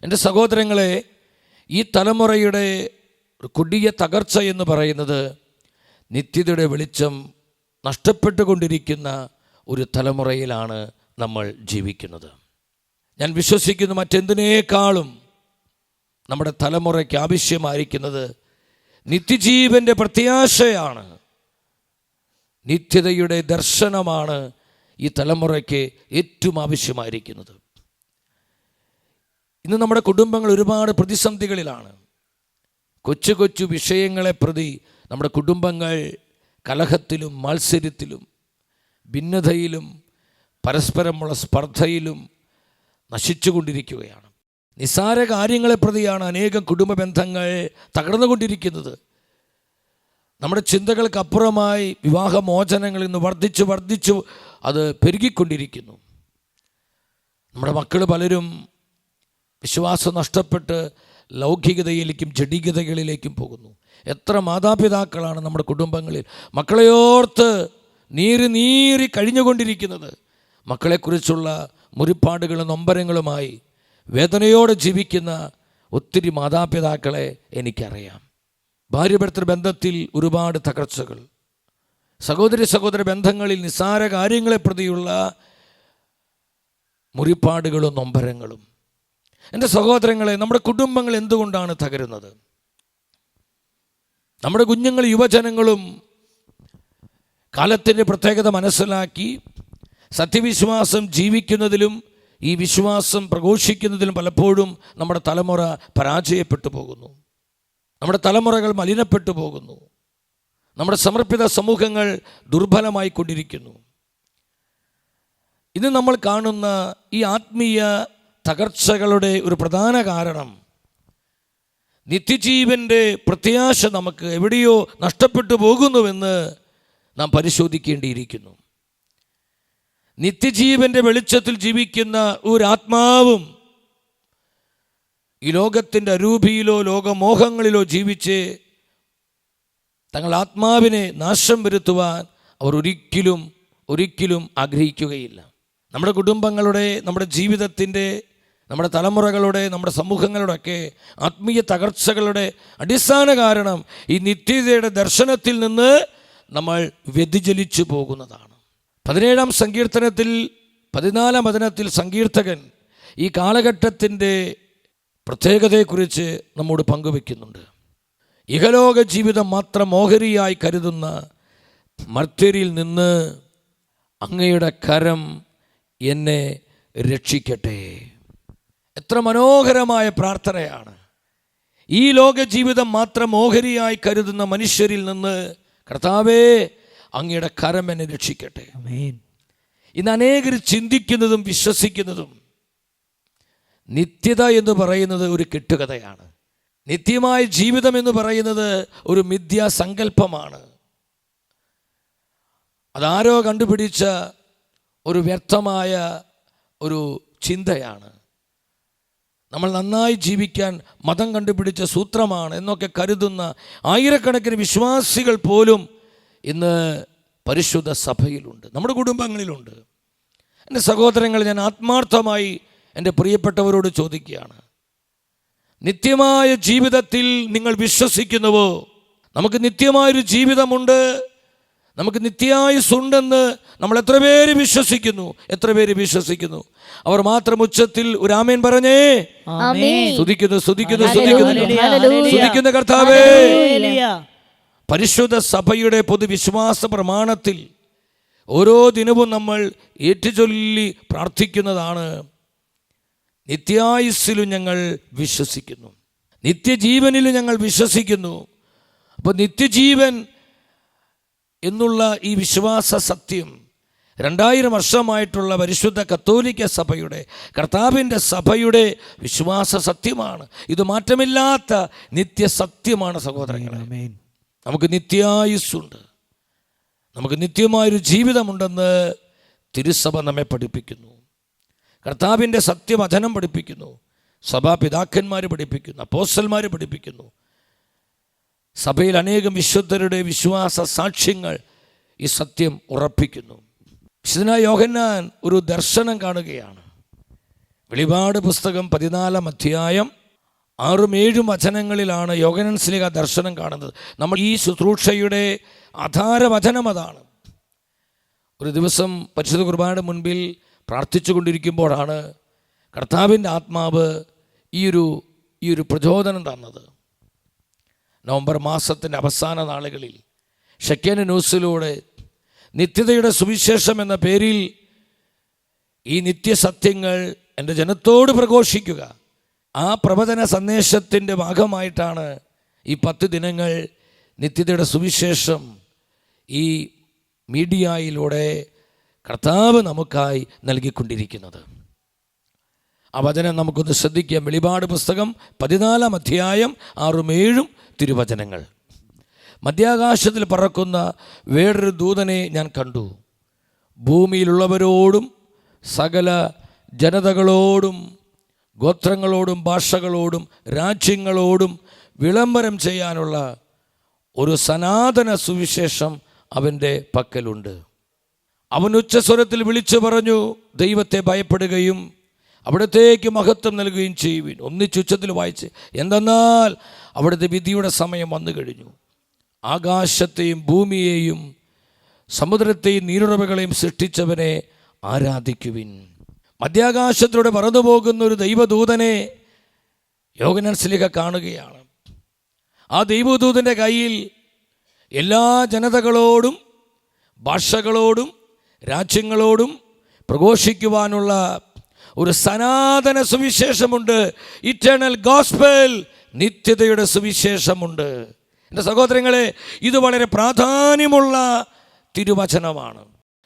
എൻ്റെ സഹോദരങ്ങളെ, ഈ തലമുറയുടെ കൊടിയ തകർച്ച എന്ന് പറയുന്നത് നിത്യതയുടെ വെളിച്ചം നഷ്ടപ്പെട്ടുകൊണ്ടിരിക്കുന്ന ഒരു തലമുറയിലാണ് നമ്മൾ ജീവിക്കുന്നത്. ഞാൻ വിശ്വസിക്കുന്നു മറ്റെന്തിനേക്കാളും നമ്മുടെ തലമുറയ്ക്ക് ആവശ്യമായിരിക്കുന്നത് നിത്യജീവൻ്റെ പ്രത്യാശയാണ്, നിത്യതയുടെ ദർശനമാണ് ഈ തലമുറയ്ക്ക് ഏറ്റവും ആവശ്യമായിരിക്കുന്നത്. ഇന്ന് നമ്മുടെ കുടുംബങ്ങൾ ഒരുപാട് പ്രതിസന്ധികളിലാണ്. കൊച്ചു കൊച്ചു വിഷയങ്ങളെ പ്രതി നമ്മുടെ കുടുംബങ്ങൾ കലഹത്തിലും മാത്സര്യത്തിലും ഭിന്നതയിലും പരസ്പരമുള്ള സ്പർദ്ധയിലും നശിച്ചുകൊണ്ടിരിക്കുകയാണ്. നിസ്സാര കാര്യങ്ങളെ പ്രതിയാണ് അനേകം കുടുംബ ബന്ധങ്ങൾ തകർന്നുകൊണ്ടിരിക്കുന്നത്. നമ്മുടെ ചിന്തകൾക്കപ്പുറമായി വിവാഹമോചനങ്ങൾ ഇന്ന് വർദ്ധിച്ചു അത് പെരുകിക്കൊണ്ടിരിക്കുന്നു. നമ്മുടെ മക്കൾ പലരും വിശ്വാസം നഷ്ടപ്പെട്ട് ലൗകികതയിലേക്കും ജഡികതകളിലേക്കും പോകുന്നു. എത്ര മാതാപിതാക്കളാണ് നമ്മുടെ കുടുംബങ്ങളിൽ മക്കളെയോർത്ത് നീറി കഴിഞ്ഞുകൊണ്ടിരിക്കുന്നത്. മക്കളെക്കുറിച്ചുള്ള മുറിപ്പാടുകളും നൊമ്പരങ്ങളുമായി വേദനയോടെ ജീവിക്കുന്ന ഒത്തിരി മാതാപിതാക്കളെ എനിക്കറിയാം. ഭാര്യ-ഭർത്തൃ ബന്ധത്തിൽ ഒരുപാട് തകർച്ചകൾ, സഹോദര ബന്ധങ്ങളിൽ നിസ്സാര കാര്യങ്ങളെ പ്രതിയുള്ള മുറിപ്പാടുകളും നൊമ്പരങ്ങളും. എൻ്റെ സഹോദരങ്ങളെ, നമ്മുടെ കുടുംബങ്ങൾ എന്തുകൊണ്ടാണ് തകരുന്നത്? നമ്മുടെ കുഞ്ഞുങ്ങൾ, യുവജനങ്ങളും കാലത്തിൻ്റെ പ്രത്യേകത മനസ്സിലാക്കി സത്യവിശ്വാസം ജീവിക്കുന്നതിലും ഈ വിശ്വാസം പ്രഘോഷിക്കുന്നതിലും പലപ്പോഴും നമ്മുടെ തലമുറ പരാജയപ്പെട്ടു പോകുന്നു. നമ്മുടെ തലമുറകൾ മലിനപ്പെട്ടു പോകുന്നു. നമ്മുടെ സമർപ്പിത സമൂഹങ്ങൾ ദുർബലമായി കൊണ്ടിരിക്കുന്നു. ഇന്ന് നമ്മൾ കാണുന്ന ഈ ആത്മീയ തകർച്ചകളുടെ ഒരു പ്രധാന കാരണം നിത്യജീവൻ്റെ പ്രത്യാശ നമുക്ക് എവിടെയോ നഷ്ടപ്പെട്ടു പോകുന്നുവെന്ന് നാം പരിശോധിക്കേണ്ടിയിരിക്കുന്നു. നിത്യജീവൻ്റെ വെളിച്ചത്തിൽ ജീവിക്കുന്ന ഒരാത്മാവും ഈ ലോകത്തിൻ്റെ അരൂപിയിലോ ലോകമോഹങ്ങളിലോ ജീവിച്ച് തങ്ങൾ ആത്മാവിനെ നാശം വരുത്തുവാൻ അവർ ഒരിക്കലും ആഗ്രഹിക്കുകയില്ല. നമ്മുടെ കുടുംബങ്ങളുടെ, നമ്മുടെ ജീവിതത്തിൻ്റെ, നമ്മുടെ തലമുറകളുടെ, നമ്മുടെ സമൂഹങ്ങളുടെയൊക്കെ ആത്മീയ തകർച്ചകളുടെ അടിസ്ഥാന കാരണം ഈ നിത്യതയുടെ ദർശനത്തിൽ നിന്ന് നമ്മൾ വ്യതിചലിച്ചു പോകുന്നതാണ്. 17-ാം സങ്കീർത്തനത്തിൽ 14-ാം വചനത്തിൽ സങ്കീർത്തകൻ ഈ കാലഘട്ടത്തിൻ്റെ പ്രത്യേകതയെക്കുറിച്ച് നമ്മോട് പങ്കുവെക്കുന്നുണ്ട്. ഇഹലോക ജീവിതം മാത്രം ഓഹരിയായി കരുതുന്ന മർത്യരിൽ നിന്ന് അങ്ങയുടെ കരം എന്നെ രക്ഷിക്കട്ടെ. എത്ര മനോഹരമായ പ്രാർത്ഥനയാണ്! ഈ ലോക ജീവിതം മാത്രം ഓഹരിയായി കരുതുന്ന മനുഷ്യരിൽ നിന്ന് കർത്താവേ, അങ്ങയുടെ കരം എന്നെ രക്ഷിക്കട്ടെ. ഇന്ന് അനേകർ ചിന്തിക്കുന്നതും വിശ്വസിക്കുന്നതും നിത്യത എന്ന് പറയുന്നത് ഒരു കെട്ടുകഥയാണ്. നിത്യമായ ജീവിതം എന്ന് പറയുന്നത് ഒരു മിഥ്യാസങ്കല്പമാണ്. അതാരോ കണ്ടുപിടിച്ച ഒരു വ്യർത്ഥമായ ഒരു ചിന്തയാണ്. നമ്മൾ നന്നായി ജീവിക്കാൻ മതം കണ്ടുപിടിച്ച സൂത്രമാണ് എന്നൊക്കെ കരുതുന്ന ആയിരക്കണക്കിന് വിശ്വാസികൾ പോലും ഇന്ന് പരിശുദ്ധ സഭയിലുണ്ട്, നമ്മുടെ കുടുംബങ്ങളിലുണ്ട്. എൻ്റെ സഹോദരങ്ങൾ, ഞാൻ ആത്മാർത്ഥമായി എൻ്റെ പ്രിയപ്പെട്ടവരോട് ചോദിക്കുകയാണ്, നിത്യമായ ജീവിതത്തിൽ നിങ്ങൾ വിശ്വസിക്കുന്നുവോ? നമുക്ക് നിത്യമായൊരു ജീവിതമുണ്ട്, നമുക്ക് നിത്യായുസ്സുണ്ടെന്ന് നമ്മൾ എത്ര പേര് വിശ്വസിക്കുന്നു? അവർ മാത്രം ഉച്ചത്തിൽ ഒരു ആമേൻ പറഞ്ഞേ. സ്തുതിക്കുന്നു കർത്താവേ. പരിശുദ്ധ സഭയുടെ പൊതുവിശ്വാസ പ്രമാണത്തിൽ ഓരോ ദിനവും നമ്മൾ ഏറ്റുചൊല്ലി പ്രാർത്ഥിക്കുന്നതാണ്, നിത്യായുസ്സിലും ഞങ്ങൾ വിശ്വസിക്കുന്നു, നിത്യജീവനിലും ഞങ്ങൾ വിശ്വസിക്കുന്നു. അപ്പോൾ നിത്യജീവൻ എന്നുള്ള ഈ വിശ്വാസ സത്യം 2000 വർഷമായിട്ടുള്ള പരിശുദ്ധ കത്തോലിക്ക സഭയുടെ, കർത്താവിൻ്റെ സഭയുടെ വിശ്വാസ സത്യമാണ്. ഇത് മാറ്റമില്ലാത്ത നിത്യസത്യമാണ് സഹോദരങ്ങളെ. നമുക്ക് നിത്യായുസ്സുണ്ട്, നമുക്ക് നിത്യമായൊരു ജീവിതമുണ്ടെന്ന് തിരുസഭ നമ്മെ പഠിപ്പിക്കുന്നു. കർത്താവിൻ്റെ സത്യവചനം പഠിപ്പിക്കുന്നു, സഭാപിതാക്കന്മാർ പഠിപ്പിക്കുന്നു, അപ്പോസ്തലന്മാർ പഠിപ്പിക്കുന്നു. സഭയിൽ അനേകം വിശുദ്ധരുടെ വിശ്വാസ സാക്ഷ്യങ്ങൾ ഈ സത്യം ഉറപ്പിക്കുന്നു. വിശുദ്ധനായ യോഹന്നാൻ ഒരു ദർശനം കാണുകയാണ്. വെളിപാട് പുസ്തകം 14 അധ്യായം 6-7 വചനങ്ങളിലാണ് യോഹന്നാൻ ശ്ലീഹ ദർശനം കാണുന്നത്. നമ്മൾ ഈ ശുശ്രൂഷയുടെ ആധാരവചനം അതാണ്. ഒരു ദിവസം പരിശുദ്ധ കുർബാനയുടെ മുൻപിൽ പ്രാർത്ഥിച്ചു കൊണ്ടിരിക്കുമ്പോഴാണ് കർത്താവിൻ്റെ ആത്മാവ് ഈ ഒരു പ്രചോദനം തന്നത്. നവംബർ മാസത്തിൻ്റെ അവസാന നാളുകളിൽ ഷെക്കേന ന്യൂസിലൂടെ നിത്യതയുടെ സുവിശേഷം എന്ന പേരിൽ ഈ നിത്യസത്യങ്ങൾ എൻ്റെ ജനത്തോട് പ്രഘോഷിക്കുക, ആ പ്രവചന സന്ദേശത്തിൻ്റെ ഭാഗമായിട്ടാണ് ഈ 10 ദിനങ്ങൾ നിത്യതയുടെ സുവിശേഷം ഈ മീഡിയയിലൂടെ കർത്താവ് നമുക്കായി നൽകിക്കൊണ്ടിരിക്കുന്നത്. ആ വചനം നമുക്കൊന്ന് ശ്രദ്ധിക്കാം. വെളിപാട് പുസ്തകം 14 അധ്യായം 6-7 തിരുവചനങ്ങൾ. മധ്യാകാശത്തിൽ പറക്കുന്ന വേറൊരു ദൂതനെ ഞാൻ കണ്ടു. ഭൂമിയിലുള്ളവരോടും സകല ജനതകളോടും ഗോത്രങ്ങളോടും ഭാഷകളോടും രാജ്യങ്ങളോടും വിളംബരം ചെയ്യാനുള്ള ഒരു സനാതന സുവിശേഷം അവൻ്റെ പക്കലുണ്ട്. അവൻ ഉച്ചസ്വരത്തിൽ വിളിച്ചു പറഞ്ഞു, ദൈവത്തെ ഭയപ്പെടുകയും അവിടത്തേക്ക് മഹത്വം നൽകുകയും ചെയ്യുവിൻ. ഒന്നിച്ചുച്ചത്തിൽ വായിച്ച്, എന്തെന്നാൽ അവിടുത്തെ വിധിയുടെ സമയം വന്നു കഴിഞ്ഞു. ആകാശത്തെയും ഭൂമിയെയും സമുദ്രത്തെയും നീരുറവകളെയും സൃഷ്ടിച്ചവനെ ആരാധിക്കുവിൻ. മധ്യാകാശത്തിലൂടെ പറന്നു പോകുന്ന ഒരു ദൈവദൂതനെ യോഹന്നാൻ ശ്ലീഹ കാണുകയാണ്. ആ ദൈവദൂതൻ്റെ കയ്യിൽ എല്ലാ ജനതകളോടും ഭാഷകളോടും രാജ്യങ്ങളോടും പ്രഘോഷിക്കുവാനുള്ള ഒരു സനാതന സുവിശേഷമുണ്ട്. ഇറ്റേണൽ ഗോസ്പൽ, നിത്യതയുടെ സുവിശേഷമുണ്ട്. എൻ്റെ സഹോദരങ്ങളെ, ഇത് വളരെ പ്രാധാന്യമുള്ള തിരുവചനമാണ്.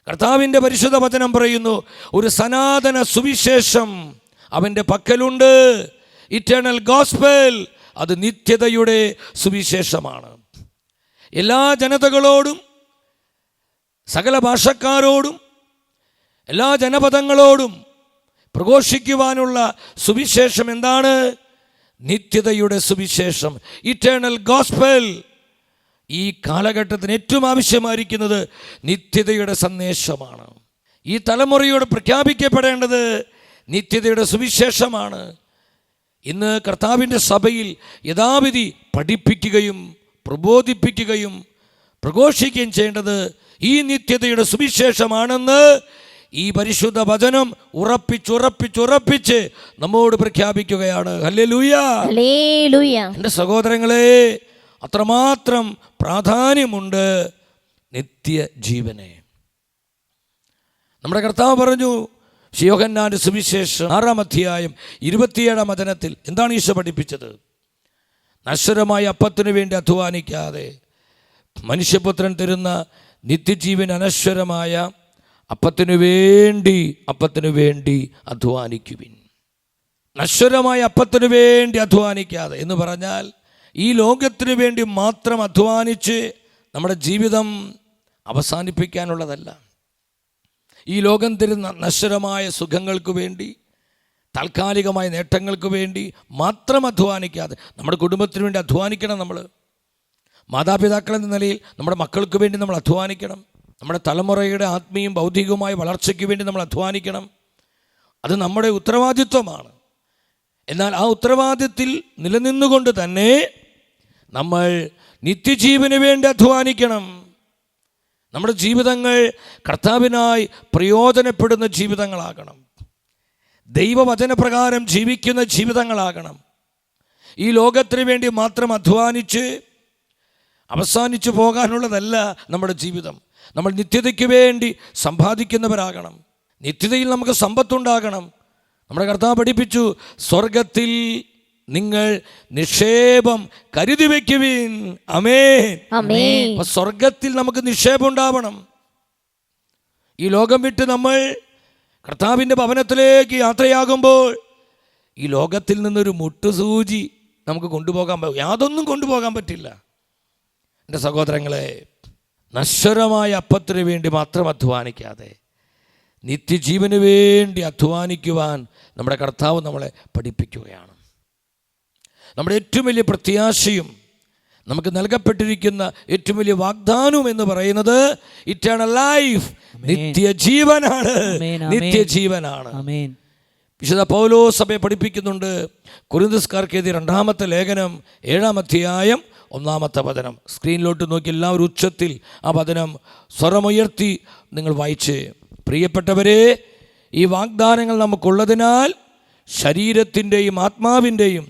കർത്താവിൻ്റെ പരിശുദ്ധ വചനം പറയുന്നു, ഒരു സനാതന സുവിശേഷം അവൻ്റെ പക്കലുണ്ട്. ഇറ്റേണൽ ഗോസ്പൽ, അത് നിത്യതയുടെ സുവിശേഷമാണ്. എല്ലാ ജനതകളോടും സകല ഭാഷക്കാരോടും എല്ലാ ജനപദങ്ങളോടും പ്രഘോഷിക്കുവാനുള്ള സുവിശേഷം എന്താണ്? നിത്യതയുടെ സുവിശേഷം, ഇറ്റേണൽ ഗോസ്പൽ. ഈ കാലഘട്ടത്തിന് ഏറ്റവും ആവശ്യമായിരിക്കുന്നത് നിത്യതയുടെ സന്ദേശമാണ്. ഈ തലമുറയോട് പ്രഖ്യാപിക്കപ്പെടേണ്ടത് നിത്യതയുടെ സുവിശേഷമാണ്. ഇന്ന് കർത്താവിൻ്റെ സഭയിൽ യഥാവിധി പഠിപ്പിക്കുകയും പ്രബോധിപ്പിക്കുകയും പ്രഘോഷിക്കുകയും ചെയ്യേണ്ടത് ഈ നിത്യതയുടെ സുവിശേഷമാണെന്ന് ഈ പരിശുദ്ധ വചനം ഉറപ്പിച്ച് നമ്മോട് പ്രഖ്യാപിക്കുകയാണ്. Hallelujah, hallelujah. എൻ്റെ സഹോദരങ്ങളെ, അത്രമാത്രം പ്രാധാന്യമുണ്ട് നിത്യജീവനെ. നമ്മുടെ കർത്താവ് പറഞ്ഞു, യോഹന്നാന്റെ സുവിശേഷം 6 അധ്യായം 27 വചനത്തിൽ എന്താണ് ഈശോ പഠിപ്പിച്ചത്? നശ്വരമായ അപ്പത്തിനു വേണ്ടി അധ്വാനിക്കാതെ മനുഷ്യപുത്രൻ തരുന്ന നിത്യജീവൻ അനശ്വരമായ അപ്പത്തിനു വേണ്ടി അധ്വാനിക്കുവിൻ. നശ്വരമായ അപ്പത്തിനു വേണ്ടി അധ്വാനിക്കാതെ എന്ന് പറഞ്ഞാൽ ഈ ലോകത്തിനു വേണ്ടി മാത്രം അധ്വാനിച്ച് നമ്മുടെ ജീവിതം അവസാനിപ്പിക്കാനുള്ളതല്ല. ഈ ലോകം തരുന്ന നശ്വരമായ സുഖങ്ങൾക്ക് വേണ്ടി, താൽക്കാലികമായ നേട്ടങ്ങൾക്ക് വേണ്ടി മാത്രം അധ്വാനിക്കാതെ നമ്മുടെ കുടുംബത്തിന് വേണ്ടി അധ്വാനിക്കണം. നമ്മൾ മാതാപിതാക്കളെന്ന നിലയിൽ നമ്മുടെ മക്കൾക്ക് വേണ്ടി നമ്മൾ അധ്വാനിക്കണം. നമ്മുടെ തലമുറയുടെ ആത്മീയം ബൗദ്ധികവുമായ വളർച്ചയ്ക്ക് വേണ്ടി നമ്മൾ അധ്വാനിക്കണം. അത് നമ്മുടെ ഉത്തരവാദിത്വമാണ്. എന്നാൽ ആ ഉത്തരവാദിത്വത്തിൽ നിലനിന്നുകൊണ്ട് തന്നെ നമ്മൾ നിത്യജീവന് വേണ്ടി അധ്വാനിക്കണം. നമ്മുടെ ജീവിതങ്ങൾ കർത്താവിനായി പ്രയോജനപ്പെടുന്ന ജീവിതങ്ങളാകണം. ദൈവവചനപ്രകാരം ജീവിക്കുന്ന ജീവിതങ്ങളാകണം. ഈ ലോകത്തിന് വേണ്ടി മാത്രം അധ്വാനിച്ച് അവസാനിച്ചു പോകാനുള്ളതല്ല നമ്മുടെ ജീവിതം. നമ്മൾ നിത്യതയ്ക്ക് വേണ്ടി സമ്പാദിക്കുന്നവരാകണം. നിത്യതയിൽ നമുക്ക് സമ്പത്തുണ്ടാകണം. നമ്മുടെ കർത്താവ് പഠിപ്പിച്ചു, സ്വർഗത്തിൽ നിങ്ങൾ നിക്ഷേപം കരുതി വയ്ക്കുവിൻ. ആമേൻ. അപ്പൊ സ്വർഗത്തിൽ നമുക്ക് നിക്ഷേപം ഉണ്ടാവണം. ഈ ലോകം വിട്ട് നമ്മൾ കർത്താവിൻ്റെ ഭവനത്തിലേക്ക് യാത്രയാകുമ്പോൾ ഈ ലോകത്തിൽ നിന്നൊരു മുട്ടുസൂചി നമുക്ക് യാതൊന്നും കൊണ്ടുപോകാൻ പറ്റില്ല. എൻ്റെ സഹോദരങ്ങളെ, നശ്വരമായ അപ്പത്തിനു വേണ്ടി മാത്രം അധ്വാനിക്കാതെ നിത്യജീവന് വേണ്ടി അധ്വാനിക്കുവാൻ നമ്മുടെ കർത്താവ് നമ്മളെ പഠിപ്പിക്കുകയാണ്. നമ്മുടെ ഏറ്റവും വലിയ പ്രത്യാശയും നമുക്ക് നൽകപ്പെട്ടിരിക്കുന്ന ഏറ്റവും വലിയ വാഗ്ദാനവും എന്ന് പറയുന്നത് ഇറ്റേണൽ ലൈഫ്, നിത്യജീവനാണ്. നിത്യജീവനാണ്. വിശുദ്ധ പൗലോസ് സഭയെ പഠിപ്പിക്കുന്നുണ്ട്. കൊരിന്ത്യസ്കാർക്കെഴുതിയ 2-ാമത്തെ ലേഖനം 7-ാം അധ്യായം 1-ാമത്തെ വചനം. സ്ക്രീനിലോട്ട് നോക്കി എല്ലാവരും ഉച്ചത്തിൽ ആ വചനം സ്വരമുയർത്തി നിങ്ങൾ വായിച്ച്. പ്രിയപ്പെട്ടവരെ, ഈ വാഗ്ദാനങ്ങൾ നമുക്കുള്ളതിനാൽ ശരീരത്തിൻ്റെയും ആത്മാവിൻ്റെയും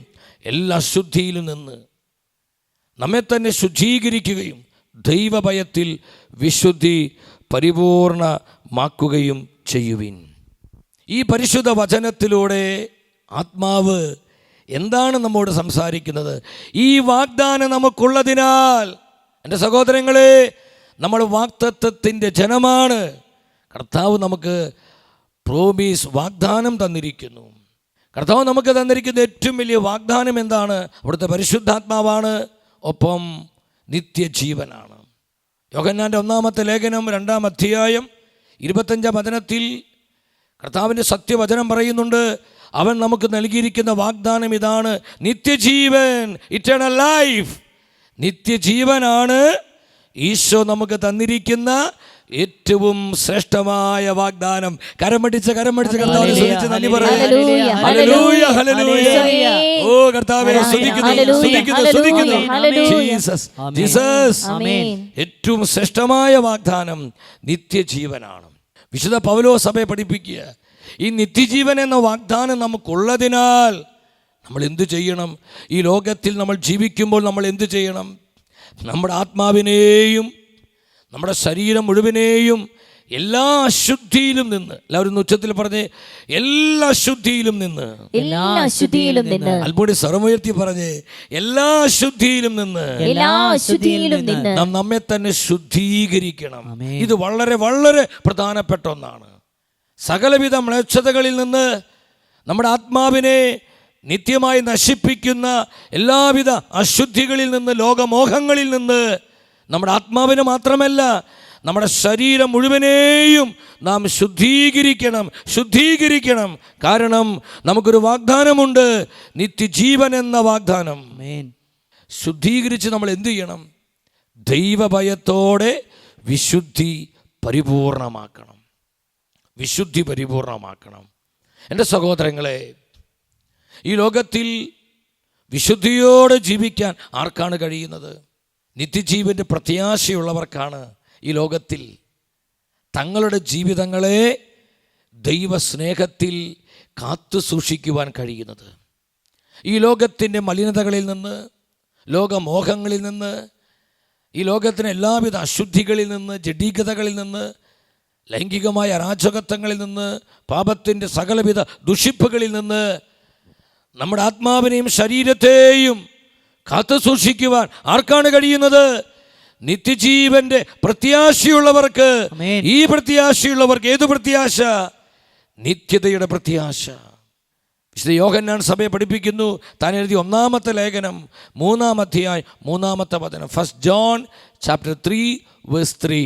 എല്ലാ അശുദ്ധിയിലും നിന്ന് നമ്മെ തന്നെ ശുദ്ധീകരിക്കുകയും ദൈവഭയത്തിൽ വിശുദ്ധി പരിപൂർണമാക്കുകയും ചെയ്യുവിൻ. ഈ പരിശുദ്ധ വചനത്തിലൂടെ ആത്മാവ് എന്താണ് നമ്മോട് സംസാരിക്കുന്നത്? ഈ വാഗ്ദാനം നമുക്കുള്ളതിനാൽ, എൻ്റെ സഹോദരങ്ങളെ, നമ്മൾ വാഗ്ദത്തത്തിൻ്റെ ജനമാണ്. കർത്താവ് നമുക്ക് പ്രോമിസ് വാഗ്ദാനം തന്നിരിക്കുന്നു. കർത്താവ് നമുക്ക് തന്നിരിക്കുന്ന ഏറ്റവും വലിയ വാഗ്ദാനം എന്താണ്? അവിടുത്തെ പരിശുദ്ധാത്മാവാണ്, ഒപ്പം നിത്യജീവനാണ്. യോഹന്നാൻ്റെ 1-ാമത്തെ ലേഖനം 2-ാം അധ്യായം 25-ാം വചനത്തിൽ കർത്താവിൻ്റെ സത്യവചനം പറയുന്നുണ്ട്. അവൻ നമുക്ക് നൽകിയിരിക്കുന്ന വാഗ്ദാനം ഇതാണ്, നിത്യജീവൻ, ഇറ്റേണൽ ലൈഫ്. നിത്യജീവനാണ് ഈശോ നമുക്ക് തന്നിരിക്കുന്ന ഏറ്റവും ശ്രേഷ്ഠമായ വാഗ്ദാനം. കരമടിച്ച് കർത്താവിനെ സ്തുതിച്ച് നന്ദി പറയുക. Hallelujah, hallelujah. ഓ കർത്താവേ, സ്തുതിക്കുന്നു. Jesus, Jesus. ഏറ്റവും ശ്രേഷ്ഠമായ വാഗ്ദാനം നിത്യജീവനാണ്. വിശുദ്ധ പൗലോസ് സഭയെ പഠിപ്പിക്കുക, ഈ നിത്യജീവൻ എന്ന വാഗ്ദാനം നമുക്കുള്ളതിനാൽ നമ്മൾ എന്തു ചെയ്യണം? ഈ ലോകത്തിൽ നമ്മൾ ജീവിക്കുമ്പോൾ നമ്മൾ എന്തു ചെയ്യണം? നമ്മുടെ ആത്മാവിനെയും നമ്മുടെ ശരീരം മുഴുവനെയും എല്ലാ അശുദ്ധിയിലും നിന്ന്, എല്ലാവരും ഉച്ചത്തിൽ പറഞ്ഞേ, എല്ലാ അശുദ്ധിയിലും നിന്ന്, അൽപൂടി സ്വരമുയർത്തി പറഞ്ഞേ, എല്ലാ അശുദ്ധിയിലും നിന്ന് നാം നമ്മെ തന്നെ ശുദ്ധീകരിക്കണം. ഇത് വളരെ വളരെ പ്രധാനപ്പെട്ട ഒന്നാണ്. സകലവിധ മ്ലേച്ഛതകളിൽ നിന്ന് നമ്മുടെ ആത്മാവിനെ നിത്യമായി നശിപ്പിക്കുന്ന എല്ലാവിധ അശുദ്ധികളിൽ നിന്ന്, ലോകമോഹങ്ങളിൽ നിന്ന് നമ്മുടെ ആത്മാവിനെ മാത്രമല്ല നമ്മുടെ ശരീരം മുഴുവനെയും നാം ശുദ്ധീകരിക്കണം. കാരണം നമുക്കൊരു വാഗ്ദാനമുണ്ട്, നിത്യജീവൻ എന്ന വാഗ്ദാനം. ശുദ്ധീകരിച്ച് നമ്മൾ എന്തു ചെയ്യണം? ദൈവഭയത്തോടെ വിശുദ്ധി പരിപൂർണമാക്കണം. എൻ്റെ സഹോദരങ്ങളെ, ഈ ലോകത്തിൽ വിശുദ്ധിയോടെ ജീവിക്കാൻ ആർക്കാണ് കഴിയുന്നത്? നിത്യജീവൻ്റെ പ്രത്യാശയുള്ളവർക്കാണ് ഈ ലോകത്തിൽ തങ്ങളുടെ ജീവിതങ്ങളെ ദൈവസ്നേഹത്തിൽ കാത്തു സൂക്ഷിക്കുവാൻ കഴിയുന്നത്. ഈ ലോകത്തിൻ്റെ മലിനതകളിൽ നിന്ന്, ലോകമോഹങ്ങളിൽ നിന്ന്, ഈ ലോകത്തിന് എല്ലാവിധ അശുദ്ധികളിൽ നിന്ന്, ജഡീകതകളിൽ നിന്ന്, ലൈംഗികമായ അരാജകത്വങ്ങളിൽ നിന്ന്, പാപത്തിൻ്റെ സകലവിധ ദുഷിപ്പുകളിൽ നിന്ന് നമ്മുടെ ആത്മാവിനെയും ശരീരത്തെയും കാത്തു സൂക്ഷിക്കുവാൻ ആർക്കാണ് കഴിയുന്നത്? നിത്യജീവന്റെ പ്രത്യാശയുള്ളവർക്ക്. ഈ പ്രത്യാശയുള്ളവർക്ക് ഏതു പ്രത്യാശ? നിത്യതയുടെ പ്രത്യാശ. വിശുദ്ധ യോഹന്നാൻ സഭയെ പഠിപ്പിക്കുന്നു. താൻ എഴുതിയ 1-ാമത്തെ ലേഖനം 3-ാം അധ്യായം 3-ാമത്തെ വചനം. 1 John chapter 3:3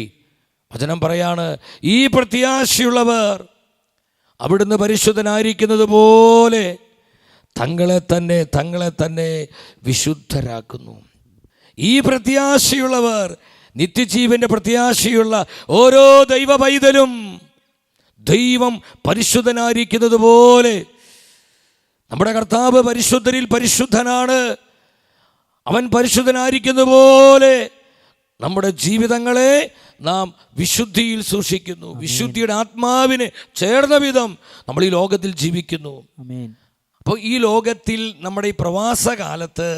വചനം പറയാണ്, ഈ പ്രത്യാശയുള്ളവർ അവിടുന്ന് പരിശുദ്ധനായിരിക്കുന്നത് പോലെ തങ്ങളെ തന്നെ വിശുദ്ധരാക്കുന്നു. ഈ പ്രത്യാശയുള്ളവർ, നിത്യജീവന്റെ പ്രത്യാശയുള്ള ഓരോ ദൈവ പൈതലും ദൈവം പരിശുദ്ധനായിരിക്കുന്നത് പോലെ, നമ്മുടെ കർത്താവ് പരിശുദ്ധരിൽ പരിശുദ്ധനാണ്, അവൻ പരിശുദ്ധനായിരിക്കുന്നത് പോലെ നമ്മുടെ ജീവിതങ്ങളെ നാം വിശുദ്ധിയിൽ സൂക്ഷിക്കുന്നു. വിശുദ്ധിയുടെ ആത്മാവിന് ചേർന്ന വിധം നമ്മൾ ഈ ലോകത്തിൽ ജീവിക്കുന്നു. അപ്പോൾ ഈ ലോകത്തിൽ നമ്മുടെ ഈ പ്രവാസകാലത്ത്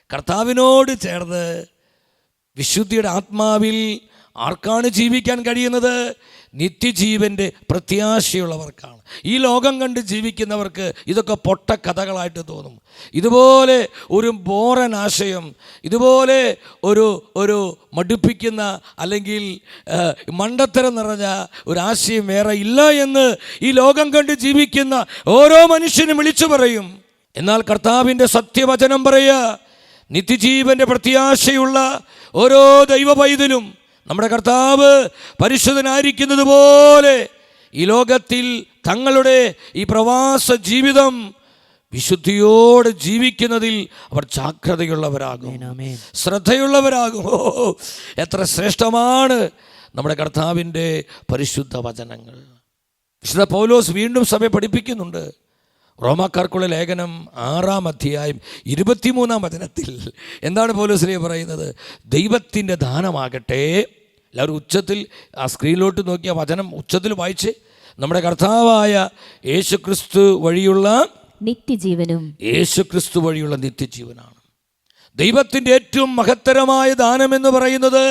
കർത്താവിനോട് ചേർന്ന് വിശുദ്ധിയുടെ ആത്മാവിൽ ആർക്കാണ് ജീവിക്കാൻ കഴിയുന്നത്? നിത്യജീവന്റെ പ്രത്യാശയുള്ളവർക്കാണ്. ഈ ലോകം കണ്ട് ജീവിക്കുന്നവർക്ക് ഇതൊക്കെ പൊട്ടക്കഥകളായിട്ട് തോന്നും. ഇതുപോലെ ഒരു ബോറൻ ആശയം, ഇതുപോലെ ഒരു മടുപ്പിക്കുന്ന അല്ലെങ്കിൽ മണ്ടത്തരം നിറഞ്ഞ ഒരു ആശയം വേറെ ഇല്ല എന്ന് ഈ ലോകം കണ്ട് ജീവിക്കുന്ന ഓരോ മനുഷ്യനും വിളിച്ചു പറയും. എന്നാൽ കർത്താവിൻ്റെ സത്യവചനം പറയുക, നിത്യജീവന്റെ പ്രത്യാശയുള്ള ഓരോ ദൈവ പൈതലും നമ്മുടെ കർത്താവ് പരിശുദ്ധനായിരിക്കുന്നത് പോലെ ഈ ലോകത്തിൽ തങ്ങളുടെ ഈ പ്രവാസ ജീവിതം വിശുദ്ധിയോടെ ജീവിക്കുന്നതിൽ അവർ ജാഗ്രതയുള്ളവരാകും, ശ്രദ്ധയുള്ളവരാകും. എത്ര ശ്രേഷ്ഠമാണ് നമ്മുടെ കർത്താവിൻ്റെ പരിശുദ്ധ വചനങ്ങൾ. വിശുദ്ധ പൗലോസ് വീണ്ടും സഭയെ പഠിപ്പിക്കുന്നുണ്ട്. റോമാക്കാർക്കുള്ള ലേഖനം 6-ാം അധ്യായം 23-ാം വചനത്തിൽ എന്താണ് പൗലോസ് പറയുന്നത്? ദൈവത്തിൻ്റെ ദാനമാകട്ടെ. എല്ലാവരും ഉച്ചത്തിൽ ആ സ്ക്രീനിലോട്ട് നോക്കിയ വചനം ഉച്ചത്തിൽ വായിച്ച്, നമ്മുടെ കർത്താവായ യേശുക്രിസ്തു വഴിയുള്ള നിത്യജീവനും. യേശുക്രിസ്തു വഴിയുള്ള നിത്യജീവനാണ്. ദൈവത്തിൻ്റെ ഏറ്റവും മഹത്തരമായ ദാനമെന്ന് പറയുന്നത്